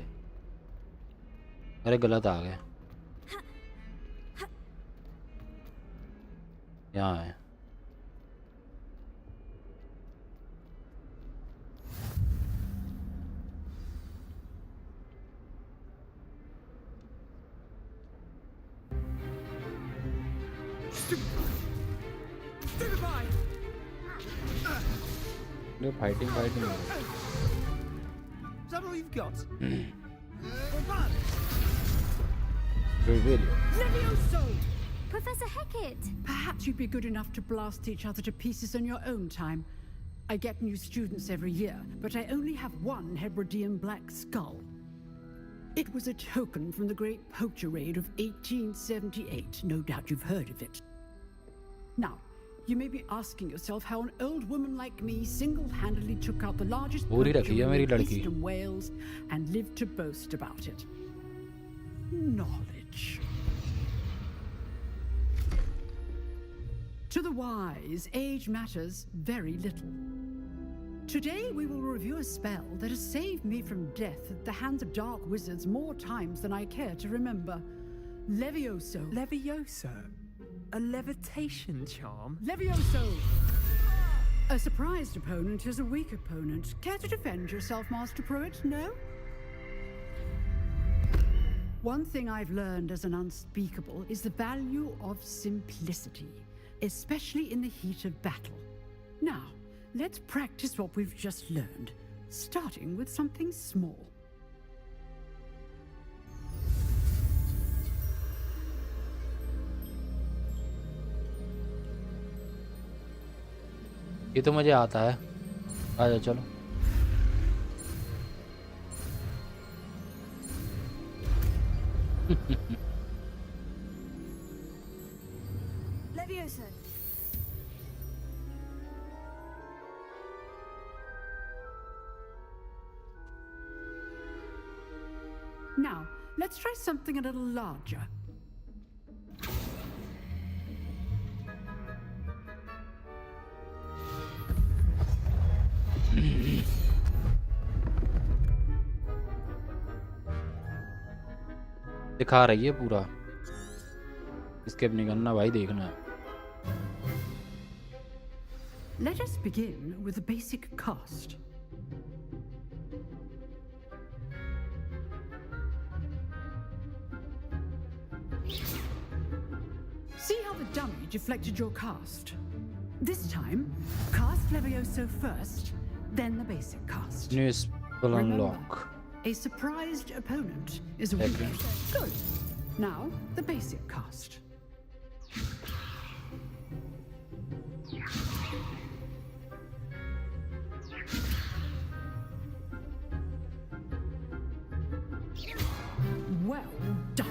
अरे गलत आ गए। यहाँ है। Fighting fighting. Is that all you've got? Levioso! Professor Hecat! Perhaps you'd be good enough to blast each other to pieces on your own time. I get new students every year, but I only have one Hebridean black skull. It was a token from the Great Poacher Raid of 1878. No doubt you've heard of it. Now, you may be asking yourself how an old woman like me single-handedly took out the largest poacher in Eastern Wales and lived to boast about it. Knowledge. To the wise, age matters very little. Today we will review a spell that has saved me from death at the hands of dark wizards more times than I care to remember. Levioso. Levioso? A levitation charm? Levioso! A surprised opponent is a weak opponent. Care to defend yourself, Master Pruitt? No? One thing I've learned as an unspeakable is the value of simplicity, especially in the heat of battle. Now, let's practice what we've just learned, starting with something small. ये तो मुझे आता है। आजा चलो। Levioso. Now, let's try something a little larger. दिखा रही है पूरा। स्किप नहीं करना भाई, देखना। Let us begin with the basic cast. See how the dummy deflected your cast? This time, cast Levioso first, then the basic cast. New spell unlock. A surprised opponent is a weakness. Good. Now, the basic cast. Well done.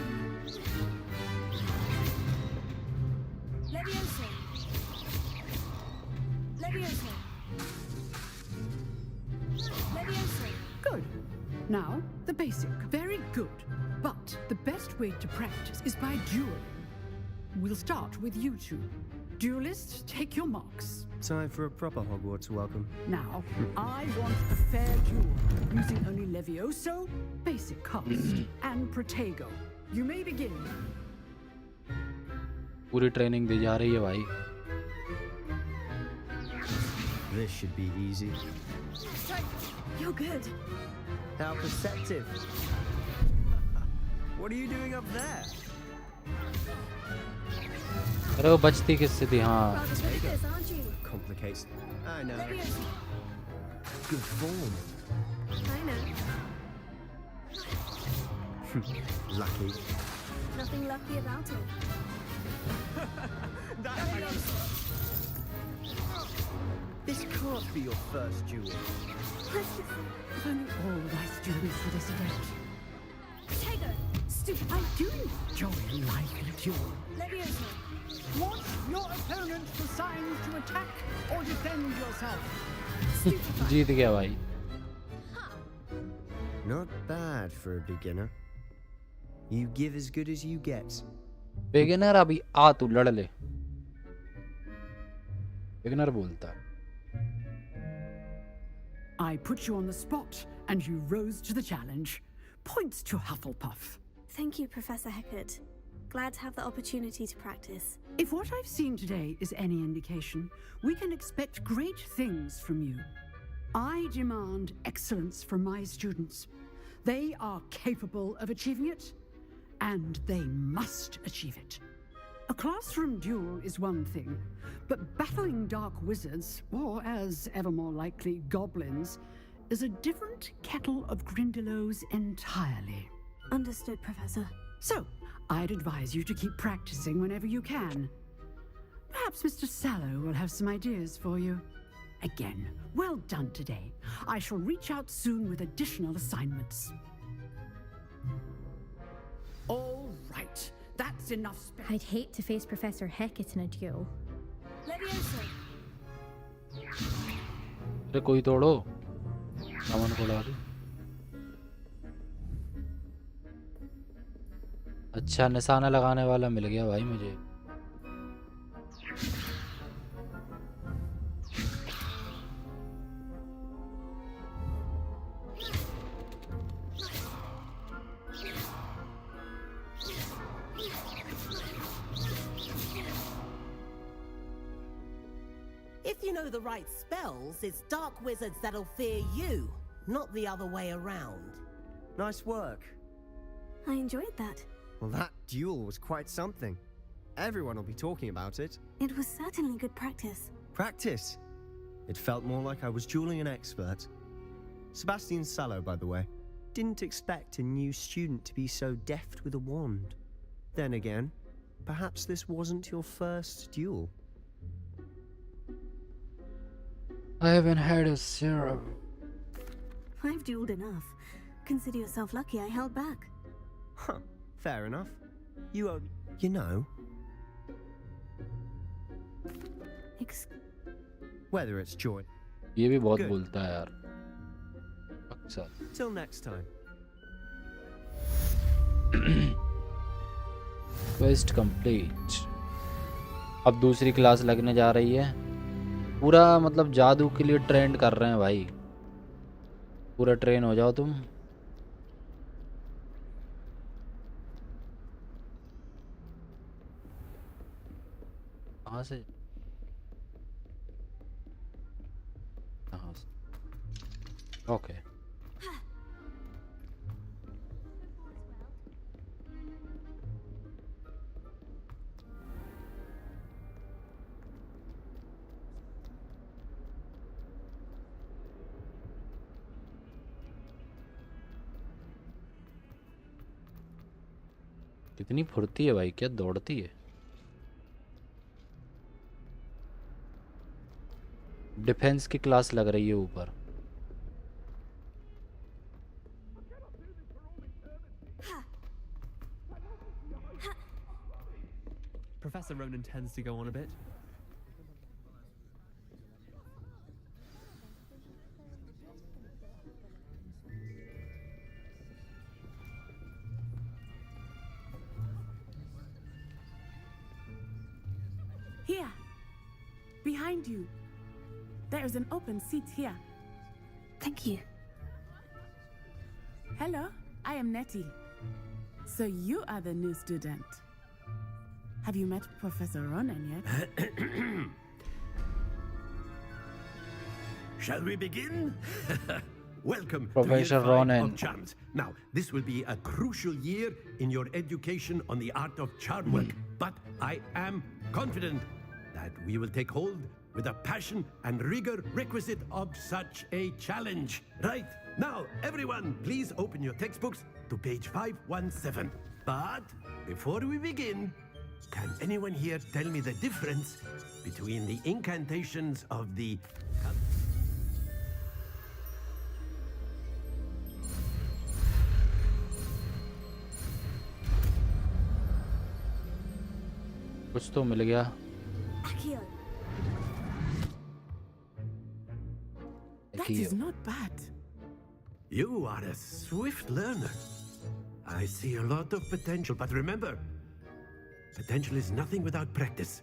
Levioso. Levioso. Levioso. Good. Now, the basic. Very good. But the best way to practice is by dueling. We'll start with you two. Duelists, take your marks. Time for a proper Hogwarts welcome. Now, I want a fair duel, using only Levioso, basic cast, and Protego. You may begin. पूरी training दी जा रही है भाई। This should be easy. You're good. How perceptive. What are you doing up there? अरे वो बचती किससे थी? हाँ। Rather good at this, aren't you? Complicates. I know. Levioso. Good form. I know. Lucky. Nothing lucky about it. This can't be your first duel. If only all my students were this adept. Protego. I do enjoy a lively duel. Levioso. Want your opponent to sign to attack or defend yourself? जीत गया भाई. Not bad for a beginner. You give as good as you get. Beginner अभी आ तू लड़ ले. Beginner बोलता है. I put you on the spot, and you rose to the challenge. Points to Hufflepuff. Thank you, Professor Hecat. Glad to have the opportunity to practice. If what I've seen today is any indication, we can expect great things from you. I demand excellence from my students. They are capable of achieving it, and they must achieve it. A classroom duel is one thing, but battling dark wizards, or as ever more likely, goblins, is a different kettle of Grindylows entirely. Understood, Professor. So, I'd advise you to keep practicing whenever you can. Perhaps Mr. Sallow will have some ideas for you. Again, well done today. I shall reach out soon with additional assignments. All right, that's enough. I'd hate to face Professor Hecat in a duel. Levioso. अरे कोई तोड़ो. सामान को ला दो. अच्छा निशाना लगाने वाला मिल गया भाई मुझे. If you know the right spells, it's dark wizards that'll fear you, not the other way around. Nice work. I enjoyed that. Well, that duel was quite something. Everyone will be talking about it. It was certainly good practice. Practice? It felt more like I was dueling an expert. Sebastian Sallow, by the way. Didn't expect a new student to be so deft with a wand. Then again, perhaps this wasn't your first duel. I haven't had a serum. I've dueled enough. Consider yourself lucky I held back. Huh, fair enough. You know. Whether it's joy. ये भी बहुत बोलता है यार. अक्सर. Till next time. Quest complete. अब दूसरी class लगने जा रही है. पूरा मतलब जादू के लिए ट्रेंड कर रहे हैं भाई. पूरा ट्रेन हो जाओ तुम. कहाँ से? कहाँ से? ओके. कितनी फुर्ती है भाई. क्या दौड़ती है. डिफेंस की क्लास लग रही है ऊपर. Professor Ronan tends to go on a bit. Here, behind you. There is an open seat here. Thank you. Hello, I am Nettie. So you are the new student. Have you met Professor Ronan yet? Shall we begin? Welcome Professor to year 5 Ronan. of charms. Now, this will be a crucial year in your education on the art of charm work, but I am confident that we will take hold with the passion and rigor requisite of such a challenge. Right, now everyone, please open your textbooks to page 517. But before we begin, can anyone here tell me the difference between the incantations of the... कुछ तो मिल गया। Accio. That is not bad. You are a swift learner. I see a lot of potential, but remember, potential is nothing without practice.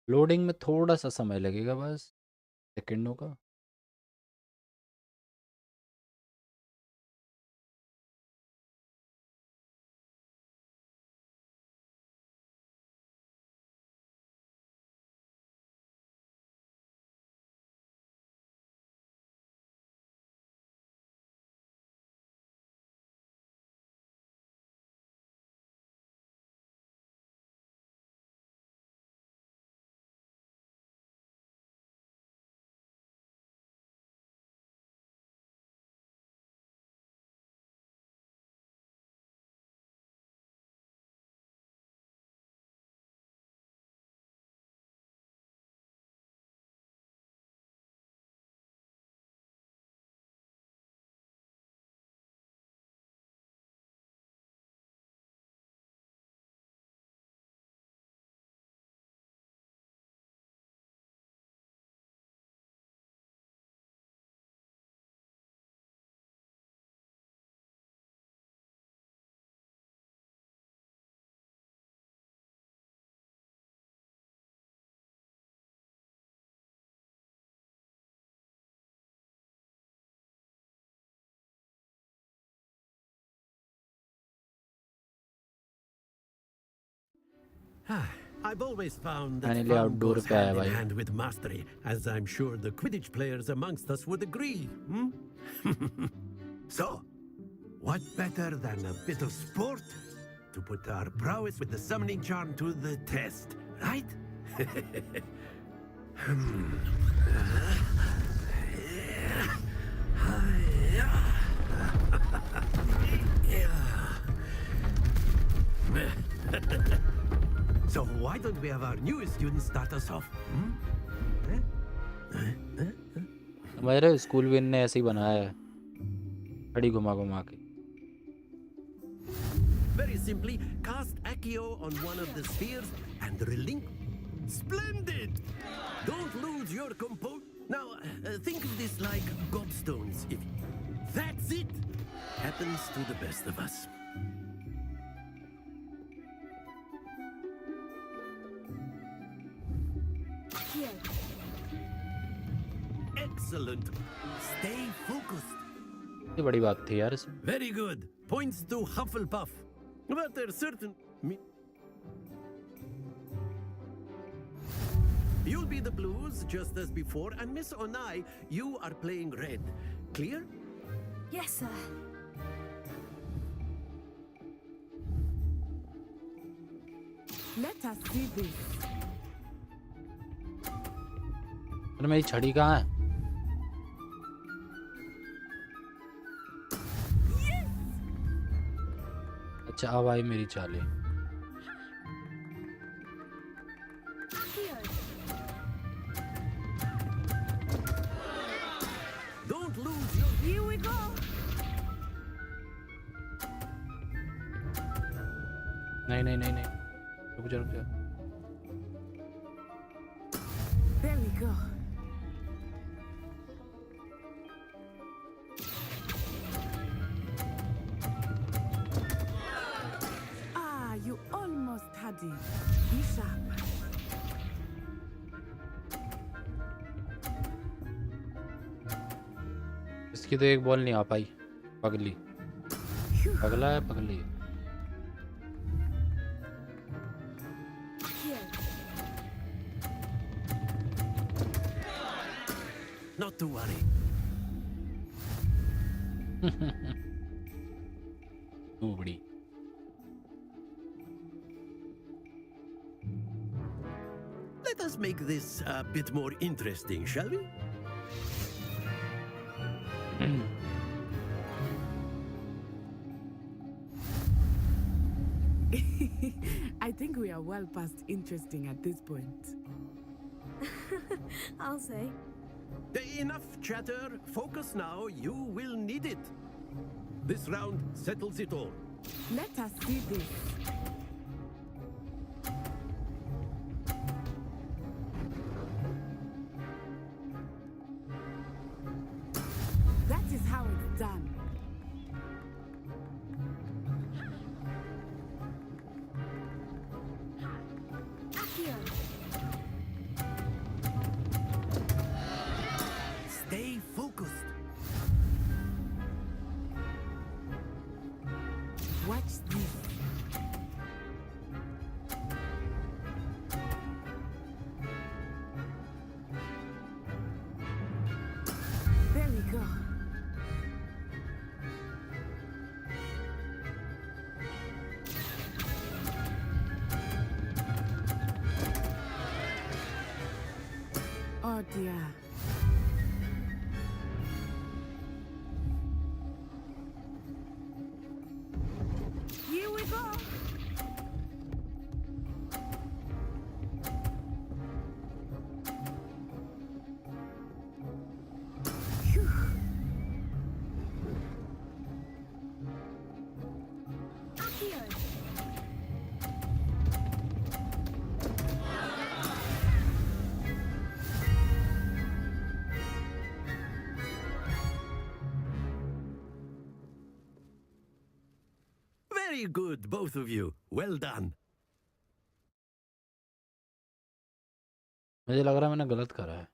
Loading में थोड़ा सा समय लगेगा, बस सेकंडों का। I've always found that Finally fun outdoor goes पे आया hand in भाई। hand with mastery, as I'm sure the Quidditch players amongst us would agree. So, what better than a bit of sport to put our prowess with the summoning charm to the test, right? So why don't we have our newest student start us off? हमारे school भी इनने ऐसे ही बनाया है, घड़ी घुमा घुमा के। Very simply, cast Accio on one of the spheres and relink. Splendid! Don't lose your composure. Now, think of this like gobstones. If that's it, happens to the best of us. Accio. Excellent. Stay focused. ये बड़ी बात थी यार इसमें। Very good. Points to Hufflepuff. But there's certain... You'll be the blues, just as before, and Miss Onai, you are playing red. Clear? Yes, sir. Let us see this. अरे मेरी छड़ी कहाँ है? अच्छा अब आई मेरी चालें। Don't lose your... Here we go. नहीं नहीं नहीं नहीं, रुक जा रुक जा। There we go. Ah, you almost had it. Be sharp. इसकी तो एक बॉल नहीं आ पाई, पगली। पगला है पगली। Not to worry. नूबड़ी। Let us make this a bit more interesting, shall we? I think we are well past interesting at this point. I'll say. Enough chatter. Focus now. You will need it. This round settles it all. Let us see this. That is how it's done. Stay focused. Watch this. There we go. Oh dear. Here we go. Phew. Very good, both of you. Well done. मुझे लग रहा है मैंने गलत करा है.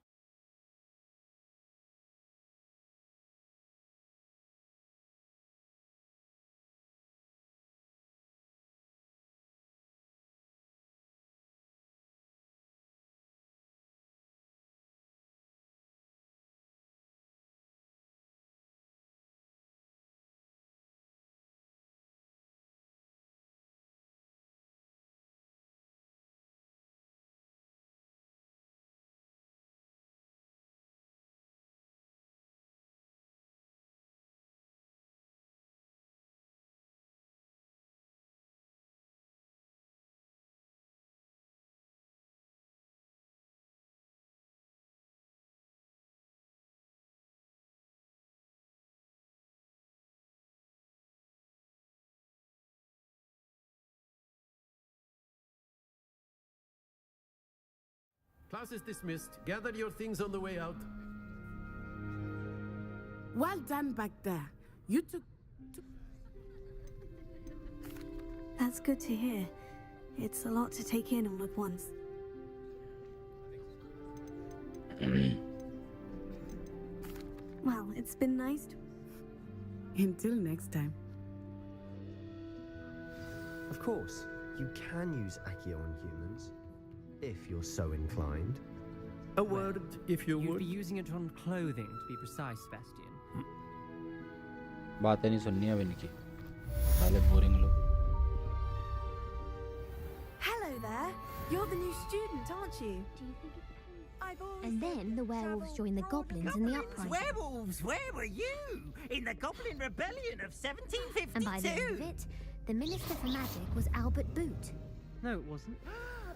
Class is dismissed. Gather your things on the way out. Well done back there. You took... That's good to hear. It's a lot to take in all at once. Well, it's been nice to... Until next time. Of course, you can use Accio on humans, if you're so inclined. A word, if you You'd would. be using it on clothing, to be precise, Sebastian. बातें नहीं सुननी है इनकी. साले boring लोग. Hello there. You're the new student, aren't you? And then the werewolves joined the goblins in the uprising. Werewolves, where were you? In the Goblin Rebellion of 1752? And by the end of it, the Minister for Magic was Albert Boot. No, it wasn't.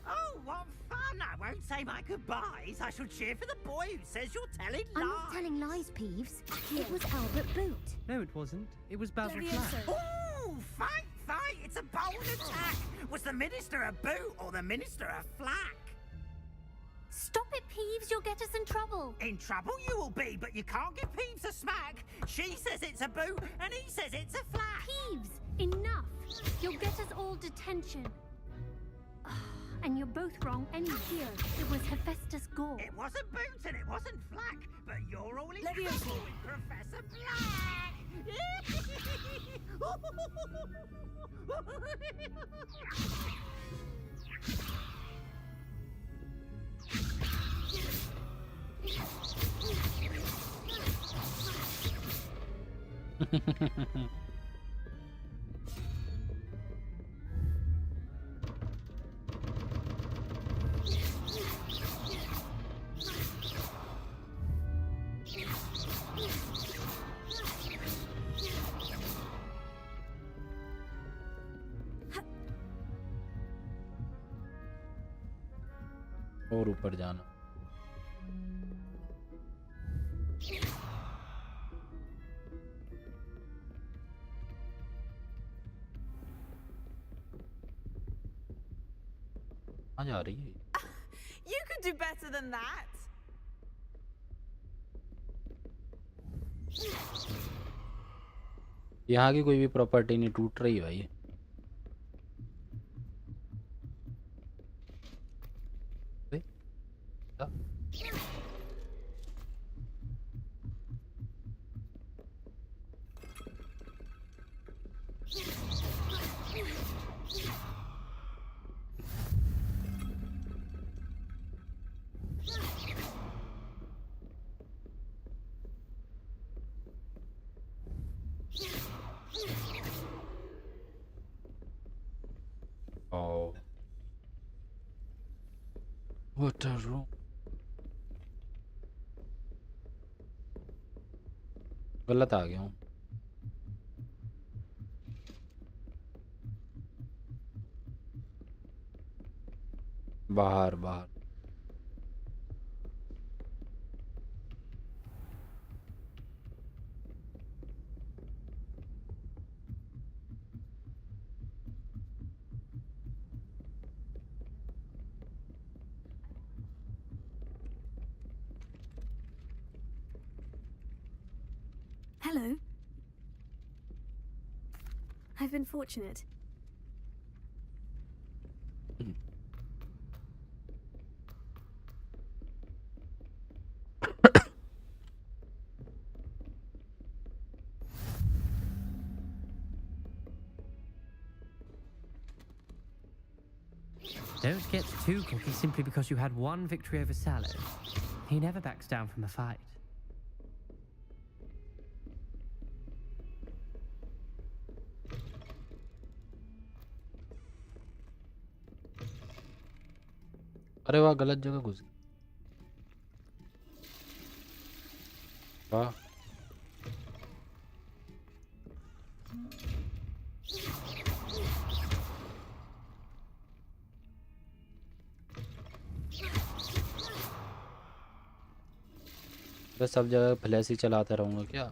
Oh, what fun! I won't say my goodbyes. I shall cheer for the boy who says you're telling lies. I'm not telling lies, Peeves. It was Albert Boot. No, it wasn't. It was Basil Flack. Ooh, fight! It's a bold attack! Was the Minister a boot or the Minister a flack? Stop it, Peeves. You'll get us in trouble. In trouble you will be, but you can't give Peeves a smack. She says it's a boot and he says it's a flack. Peeves, enough. You'll get us all detention. And you're both wrong anyway. It was Hephaestus Gore. It wasn't boot and it wasn't flack, but you're all in Leviosa. trouble with Professor Black. और ऊपर जाना। कहाँ जा रही है? You could do better than that. यहाँ की कोई भी प्रॉपर्टी नहीं टूट रही भाई। Oh, what a room. गलत आ गया हूँ। बाहर बाहर। Hello. I've been fortunate. Don't get too cocky simply because you had one victory over Sallow. He never backs down from a fight. अरे वाह गलत जगह घुस गई। वाह बस सब जगह फ्लैश ही चलाता रहूँगा क्या?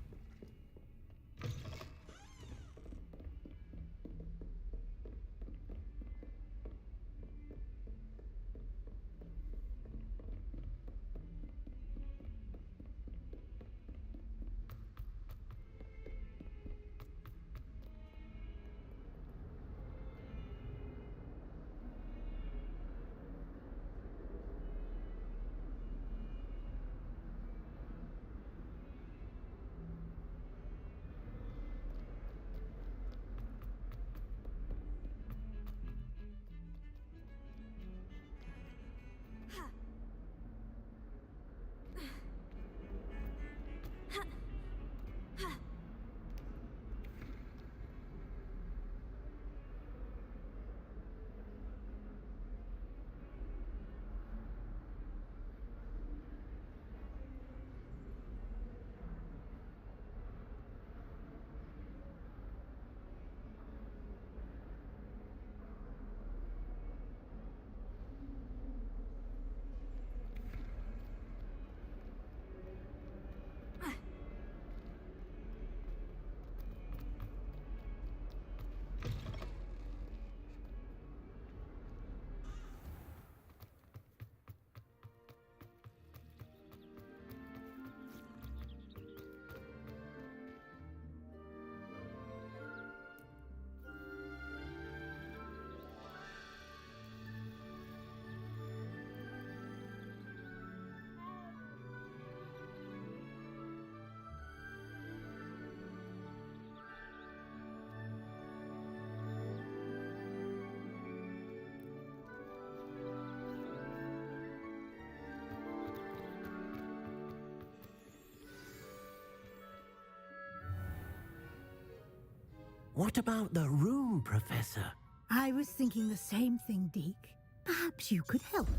What about the room, Professor? I was thinking the same thing, Deke. Perhaps you could help.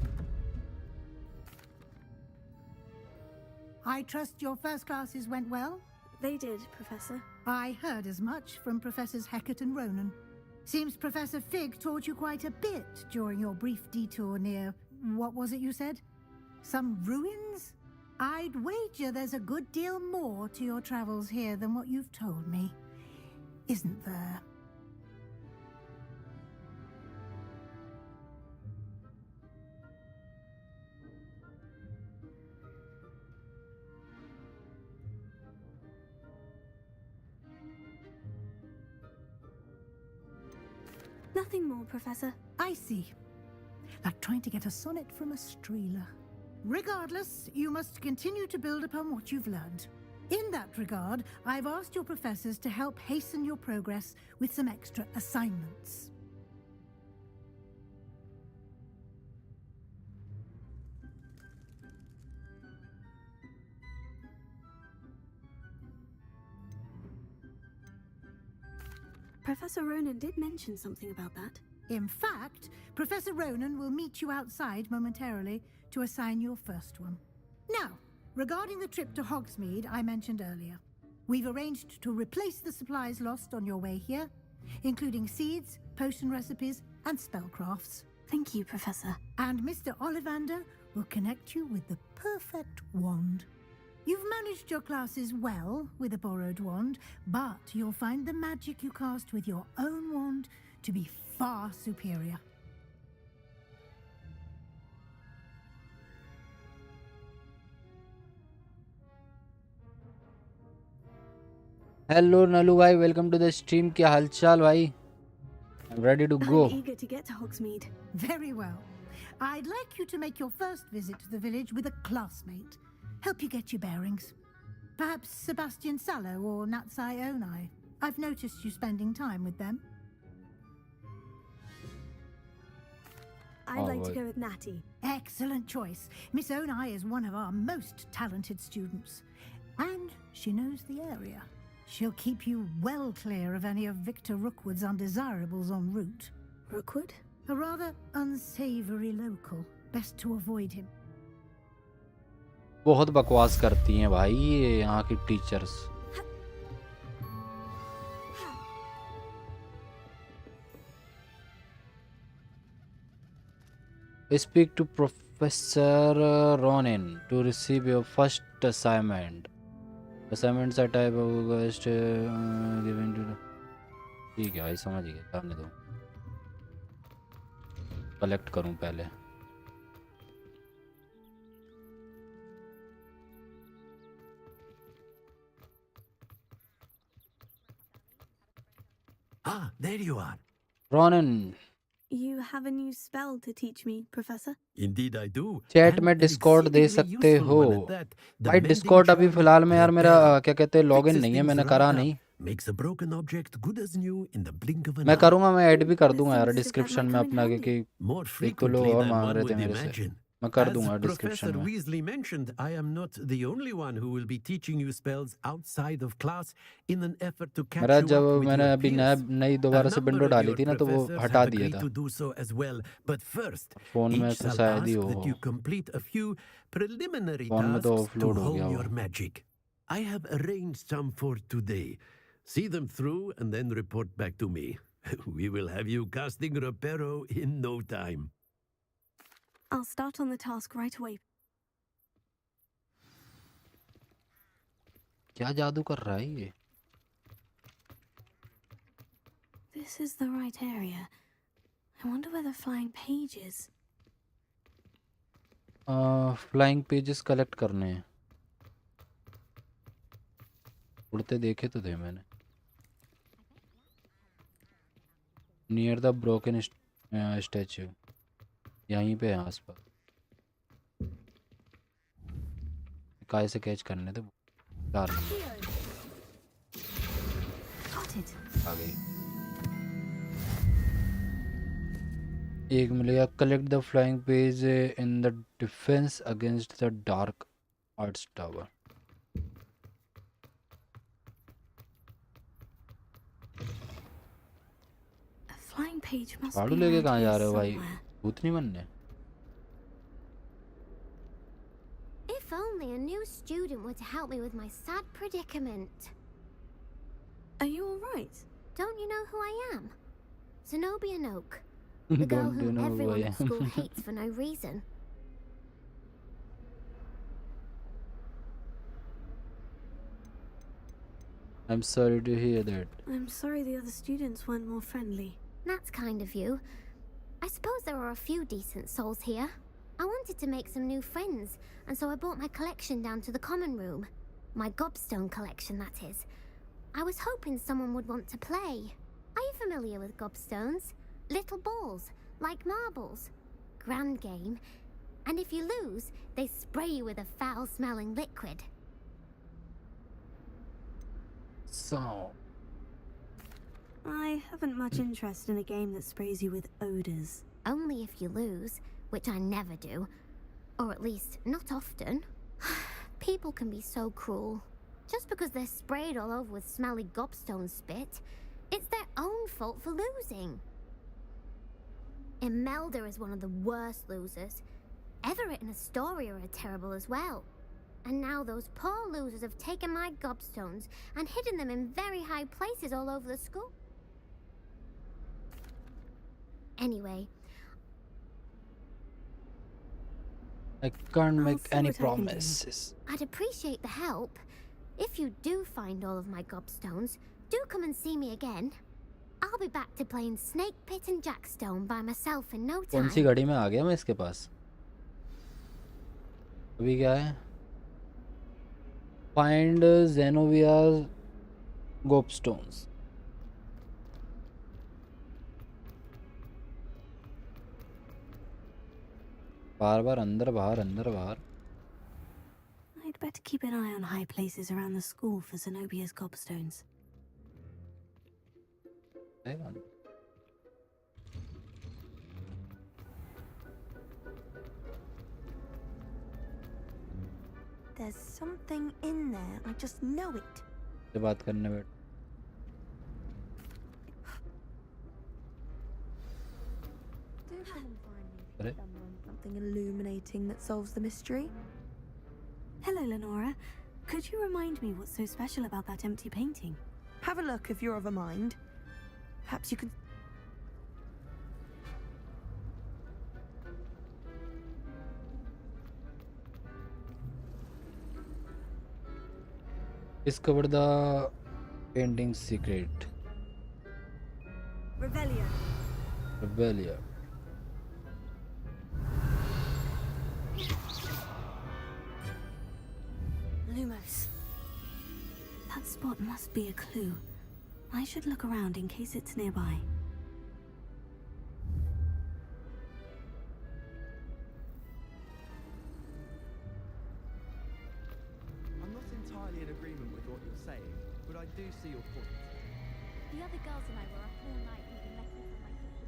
I trust your first classes went well? They did, Professor. I heard as much from Professors Hecat and Ronan. Seems Professor Fig taught you quite a bit during your brief detour near What was it you said? Some ruins? I'd wager there's a good deal more to your travels here than what you've told me. Isn't there? Nothing more, Professor. I see. Like trying to get a sonnet from a streeler. Regardless, you must continue to build upon what you've learned. In that regard, I've asked your professors to help hasten your progress with some extra assignments. Professor Ronan did mention something about that. In fact, Professor Ronan will meet you outside momentarily to assign your first one. Now, regarding the trip to Hogsmeade I mentioned earlier, we've arranged to replace the supplies lost on your way here, including seeds, potion recipes, and spellcrafts. Thank you, Professor. And Mr. Ollivander will connect you with the perfect wand. You've managed your classes well with a borrowed wand, but you'll find the magic you cast with your own wand to be far superior. Hello Nalu भाई, welcome to the stream. क्या हालचाल भाई? I'm ready to go. I'm eager to get to Hogsmeade. Very well. I'd like you to make your first visit to the village with a classmate. Help you get your bearings. Perhaps Sebastian Sallow or Natsai Onai. I've noticed you spending time with them. I'd like to go with Natty. Excellent choice. Miss Onai is one of our most talented students. And she knows the area. She'll keep you well clear of any of Victor Rookwood's undesirables en route. Rookwood? A rather unsavory local. Best to avoid him. बहुत बकवास करती हैं भाई ये यहाँ की teachers. Speak to Professor Ronan to receive your first assignment. Assignments are type of quest given to. ठीक है भाई, समझ गया, करने दो। कलेक्ट करूँ पहले। Ah, there you are. Ronan, You have a new spell to teach me, Professor? Indeed I do. Chat में डिस्कॉर्ड दे सकते हो। भाई डिस्कॉर्ड अभी फिलहाल में यार मेरा क्या कहते हैं लॉगिन नहीं है, मैंने करा नहीं। Makes a broken object good as new in the blink of an मैं eye. करूँगा, मैं ऐड भी कर दूंगा यार डिस्क्रिप्शन में अपना, क्योंकि एक तो लोग और मांग रहे थे मेरे से। मैं कर दूंगा डिस्क्रिप्शन Professor में। Weasley mentioned, I am not the only one who will be teaching you spells outside of class in an effort to catch मेरा you जब up with मैंने your अभी peers. नई दोबारा से A विंडो number of डाली your थी ना, तो वो professors हटा have दिया agreed था। to do so as well. But first, phone में each तो shall शायद ही ask हो। that you complete a few preliminary phone में तो tasks to offload हो गया hone वो। your magic. I have arranged some for today. See them through and then report back to me. We will have you casting Reparo in no time. I'll start on the task right away. क्या जादू कर रहा है ये? This is the right area. I wonder where the flying page is. Flying pages collect करने हैं। उड़ते देखे तो थे मैंने। नियर द ब्रोकन स्टैचू, यहीं पे है आसपास। काय से कैच करने थे? चार आ गई। एक मिलेगा। Collect the flying page in the defence against the dark arts tower. Flying page must झाड़ू be लेके around कहाँ जा here रहे हो भाई? somewhere. भूत नहीं बनने। If only a new student were to help me with my sad predicament. Are you all right? Don't you know who I am? Zenobia Noak. The girl Don't you whom know who everyone I at school am? hates for no reason. I'm sorry to hear that. I'm sorry the other students weren't more friendly. That's kind of you. I suppose there are a few decent souls here. I wanted to make some new friends, and so I brought my collection down to the common room. My gobstone collection, that is. I was hoping someone would want to play. Are you familiar with gobstones? Little balls, like marbles. Grand game. And if you lose, they spray you with a foul-smelling liquid. So, I haven't much interest in a game that sprays you with odors. Only if you lose, which I never do. Or at least, not often. People can be so cruel. Just because they're sprayed all over with smelly gobstone spit, it's their own fault for losing. Imelda is one of the worst losers. Everett and Astoria are terrible as well. And now those poor losers have taken my gobstones and hidden them in very high places all over the school. Anyway, I can't make see any what I can do. promises. I'd appreciate the help. If you do find all of my gobstones, do come and see me again. I'll be back to playing Snake Pit and Jackstone by myself in no कौन सी time. घड़ी में आ गया मैं इसके पास? अभी क्या है? Find Zenovia's gobstones. बार बार अंदर बाहर. I'd better keep an eye on high places around the school for Zenobia's gobstones. Hang on. There's something in there. I just know it. से बात करने बैठ. Do come and find me if अरे? you stumble on something illuminating that solves the mystery. Hello, Lenora. Could you remind me what's so special about that empty painting? Have a look if you're of a mind. Perhaps you can. Discover the painting's secret. Revelio. Rebellion. Lumos. That spot must be a clue. I should look around in case it's nearby. I'm not entirely in agreement with what you're saying, but I do see your point. The other girls and I were up all night reading letters from my kitchen.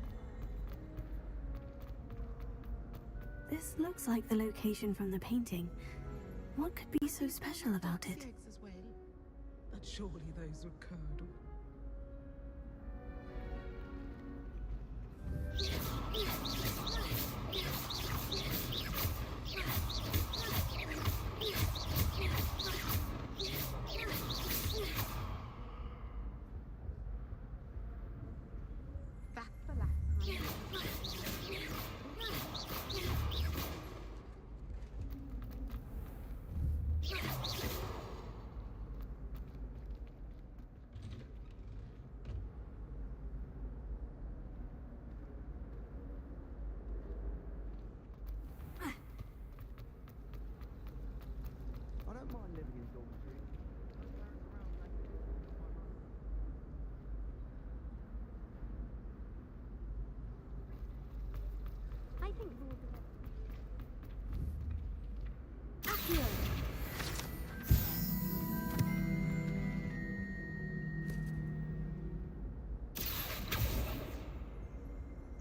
This looks like the location from the painting. What could be so special about it? Eggs as well, but surely those were curdled. That's the last time. I don't mind living in dormitories. I think rules are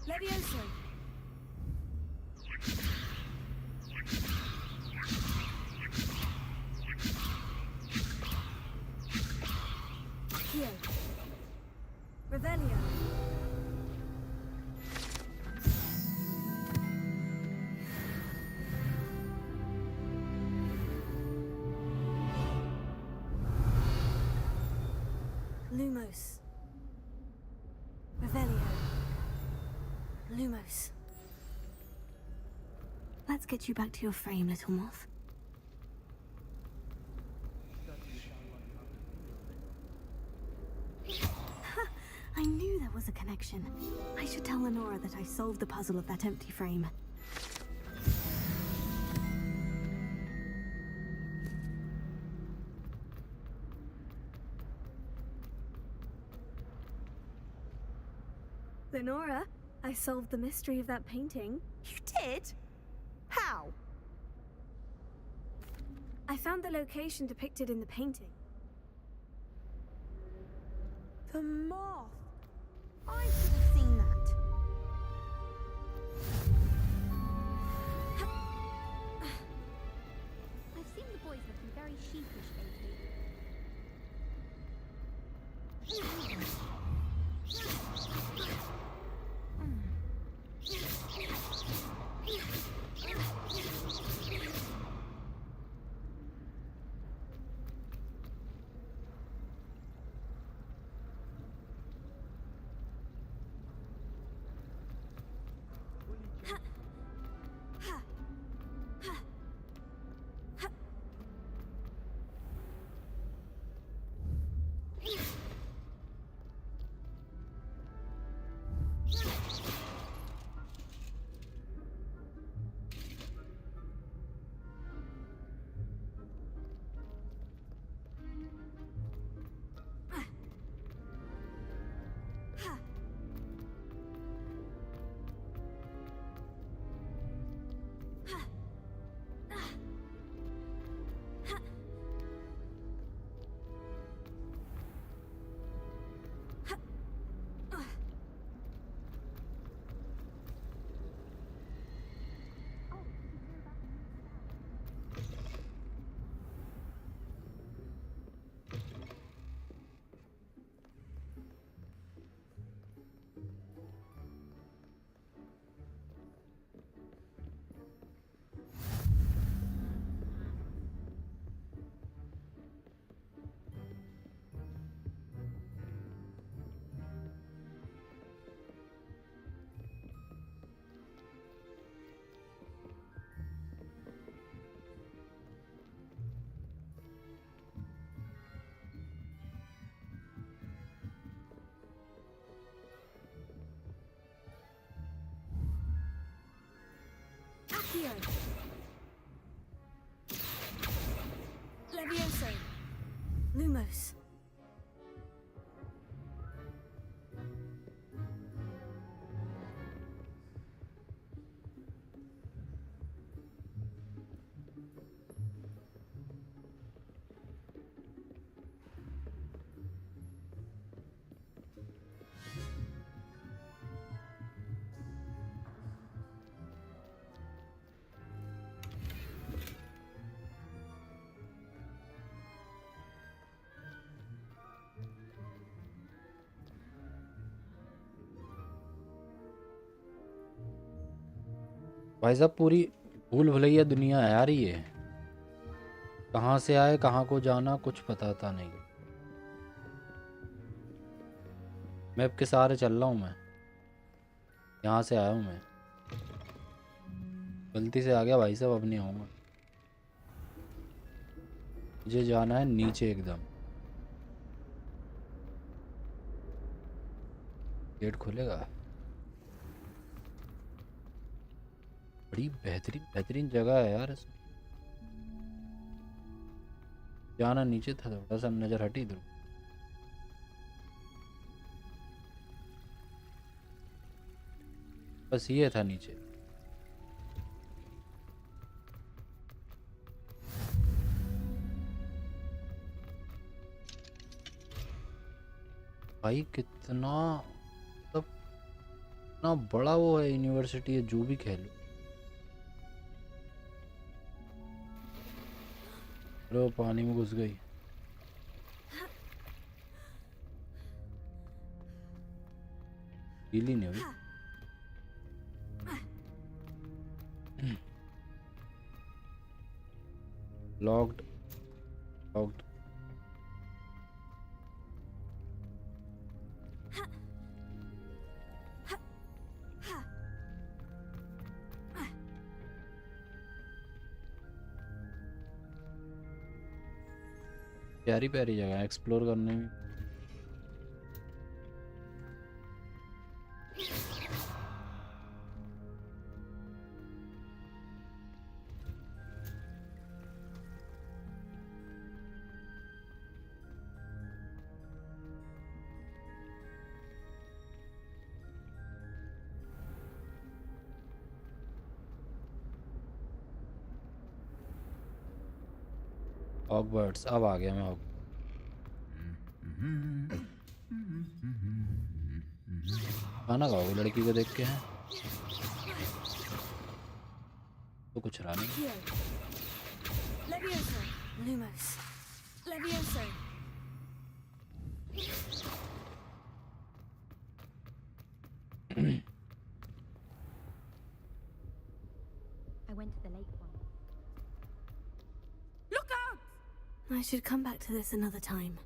Levioso. Accio. Revelio. Lumos. Revelio. Lumos. Let's get you back to your frame, little moth. connection. I should tell Lenora that I solved the puzzle of that empty frame. Lenora, I solved the mystery of that painting. You did? How? I found the location depicted in the painting. The moth. I should have seen that. I've seen the boys looking very sheepish lately. Accio. Levioso. Lumos. भाई साहब पूरी भूल भुलैया दुनिया है यार ये। कहाँ से आए कहाँ को जाना कुछ पता था नहीं। मैप के सहारे चल रहा हूँ मैं। यहाँ से आया हूँ मैं। गलती से आ गया भाई साहब, अब नहीं आऊँगा। मुझे जाना है नीचे एकदम। गेट खुलेगा। बड़ी बेहतरीन बेहतरीन जगह है यार इसमें। जाना नीचे था, थोड़ा सा नजर हटी इधर। बस ये था नीचे। भाई कितना मतलब इतना बड़ा वो है, यूनिवर्सिटी है, जो भी खेलो। लो पानी में घुस गई। गीली नहीं हुई। Locked locked. प्यारी प्यारी जगह है एक्सप्लोर करने में। हॉगवर्ट्स अब आ गया मैं खाना खाओगे लड़की को देख के हैं तो कुछ रहा नहीं Levioso. Lumos. Levioso. I went to the lake once. Look out! I should come back to this another time.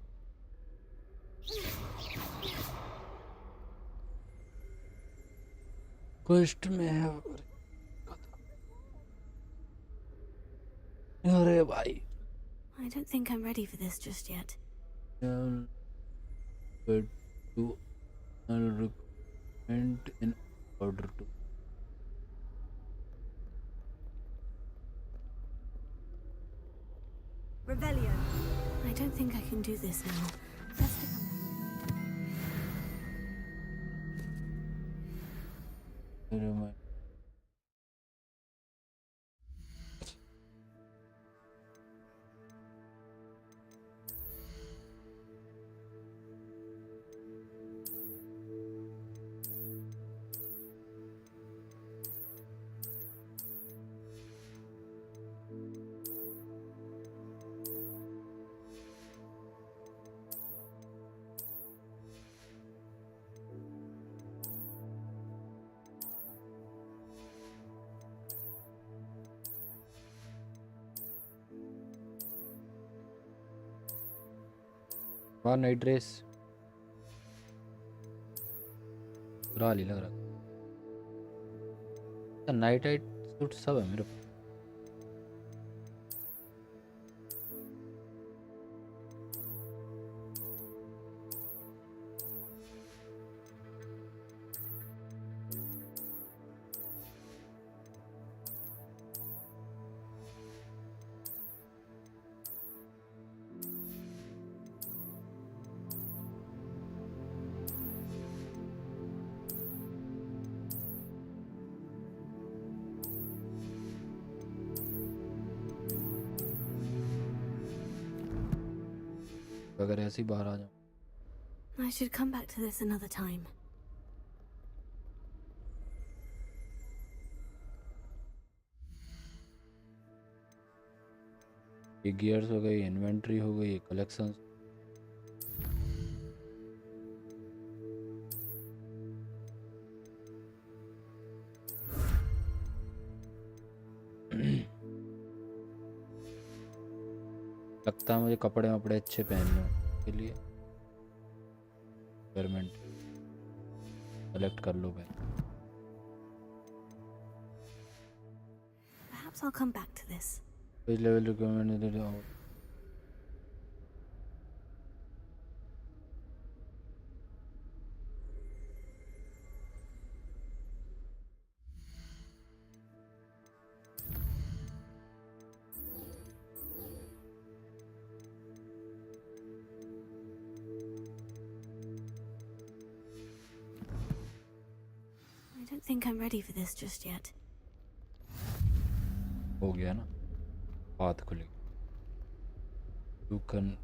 कष्ट में है अरे भाई I don't think I'm ready for this just yet. but to recommend in order to Revelio. I don't think I can do this now. Best to come back. वाह नई dress बुरा नहीं लग रहा नाइट आइट सूट सब है मेरे पास अगर ऐसे ही बाहर आ जाऊं I should come back to this another time. ये गियर्स हो गई इन्वेंट्री हो गई कलेक्शंस लगता है मुझे कपड़े वपड़े अच्छे पहनने के लिए गवर्नमेंट कलेक्ट कर लो भाई Perhaps I'll come back to this. कोई level requirement I don't think I'm ready for this just yet. हो गया ना बात खुली you can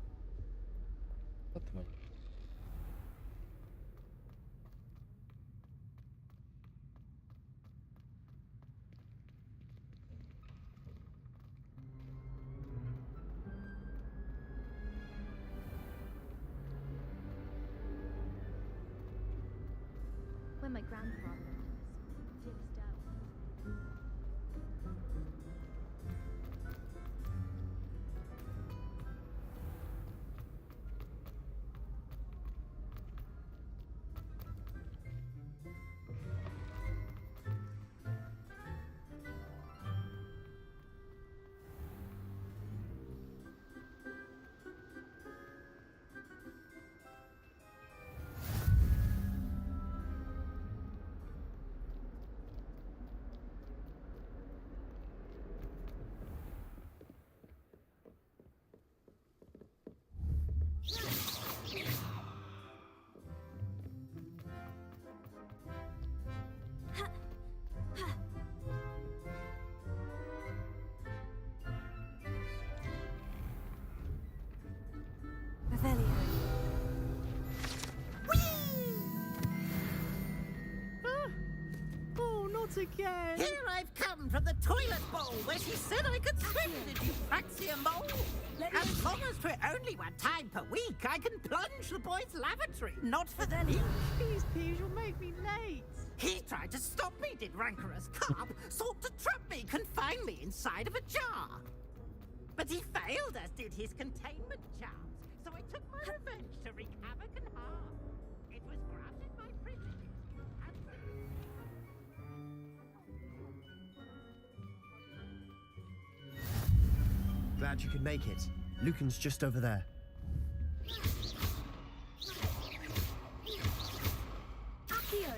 When my grandfather dips down. Revelio. Oh, not again! Here I've come from the toilet bowl where she said I could swim, did you fancy a mole? As long as 'twere only one time per week, I can plunge the boy's lavatory, not for the leak. Please, please, you'll make me late. He tried to stop me, did rancorous carp, sought to trap me, confine me inside of a jar. But he failed, as did his containment charms, so I took my revenge to wreak havoc and harm. It was granted by privileges. Glad you could make it. Lucan's just over there. Accio!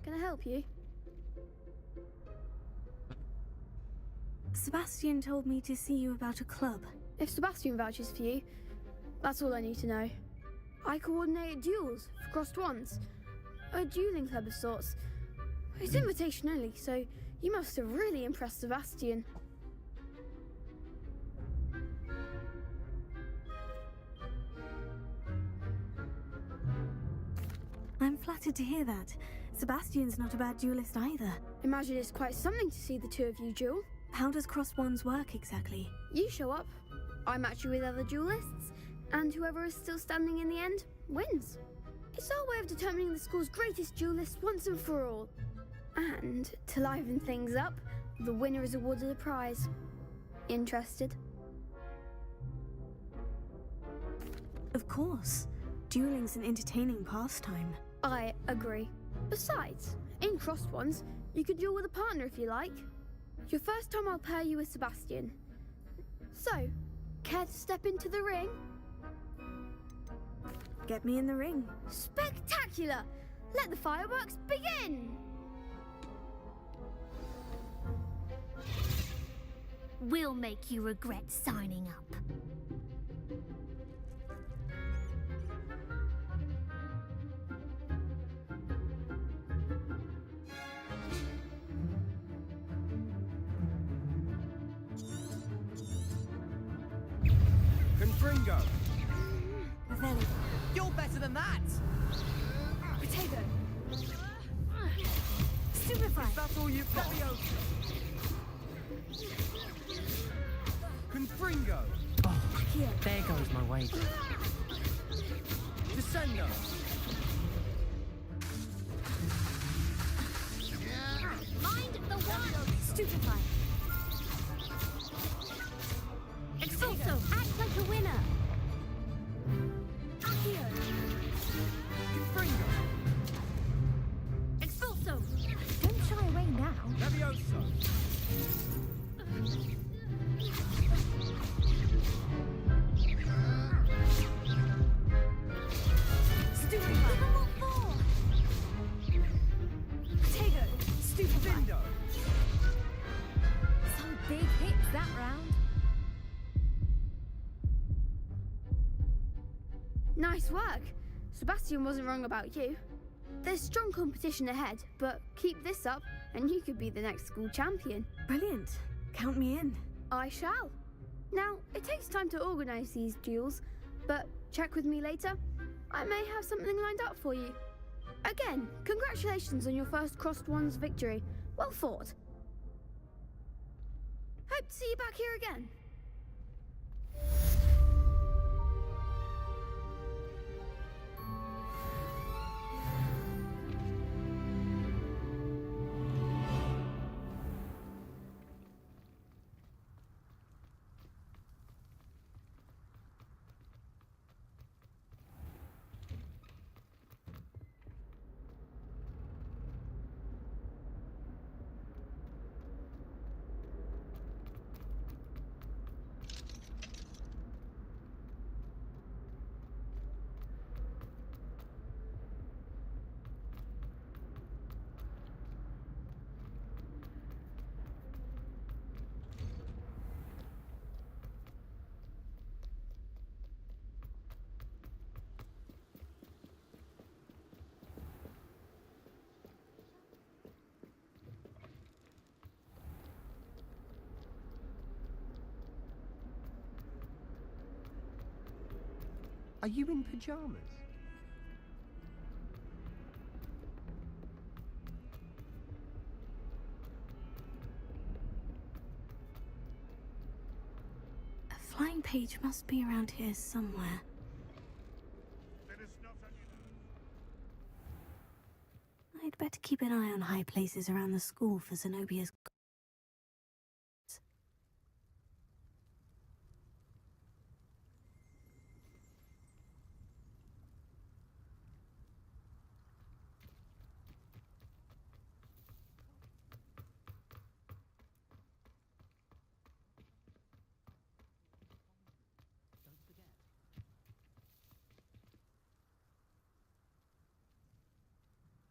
Can I help you? Sebastian told me to see you about a club. If Sebastian vouches for you, that's all I need to know. I coordinate duels for crossed wands. A dueling club of sorts. It's invitation only, so you must have really impressed Sebastian. I'm flattered to hear that. Sebastian's not a bad duelist either. Imagine it's quite something to see the two of you duel. How does crossed wands work exactly? You show up, I match you with other duelists, and whoever is still standing in the end wins. It's our way of determining the school's greatest duelist once and for all. And to liven things up, the winner is awarded a prize. Interested? Of course. Dueling's an entertaining pastime. I agree. Besides, in crossed ones, you could duel with a partner if you like. Your first time I'll pair you with Sebastian. So, care to step into the ring? Get me in the ring. Spectacular! Let the fireworks begin! We'll make you regret signing up. Confringo! Revelio. You're better than that! Potato! Stupefy! Is that all you've got? Confringo! Oh, Here. there goes my wage. Descendo! Mind the one! Stupefy! Expulso! Act like a winner! Accio! Confringo! Expulso! Don't shy away now. Levioso! Stupefy! Potato! Stupefy! Vindo! Some big hits that round. Nice work! Sebastian wasn't wrong about you. There's strong competition ahead, but keep this up and you could be the next school champion. Brilliant. Count me in. I shall. Now, it takes time to organise these duels, but check with me later. I may have something lined up for you. Again, congratulations on your first crossed wands victory. Well fought. Hope to see you back here again. Are you in pajamas? A flying page must be around here somewhere. I'd better keep an eye on high places around the school for Zenobia's.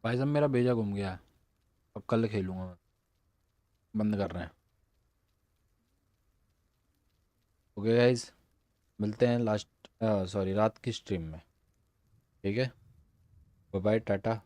भाई साहब मेरा भेजा घूम गया, अब कल खेलूंगा मैं, बंद कर रहे हैं। ओके गाइज, मिलते हैं लास्ट सॉरी रात की स्ट्रीम में, ठीक है? Bye bye, Tata.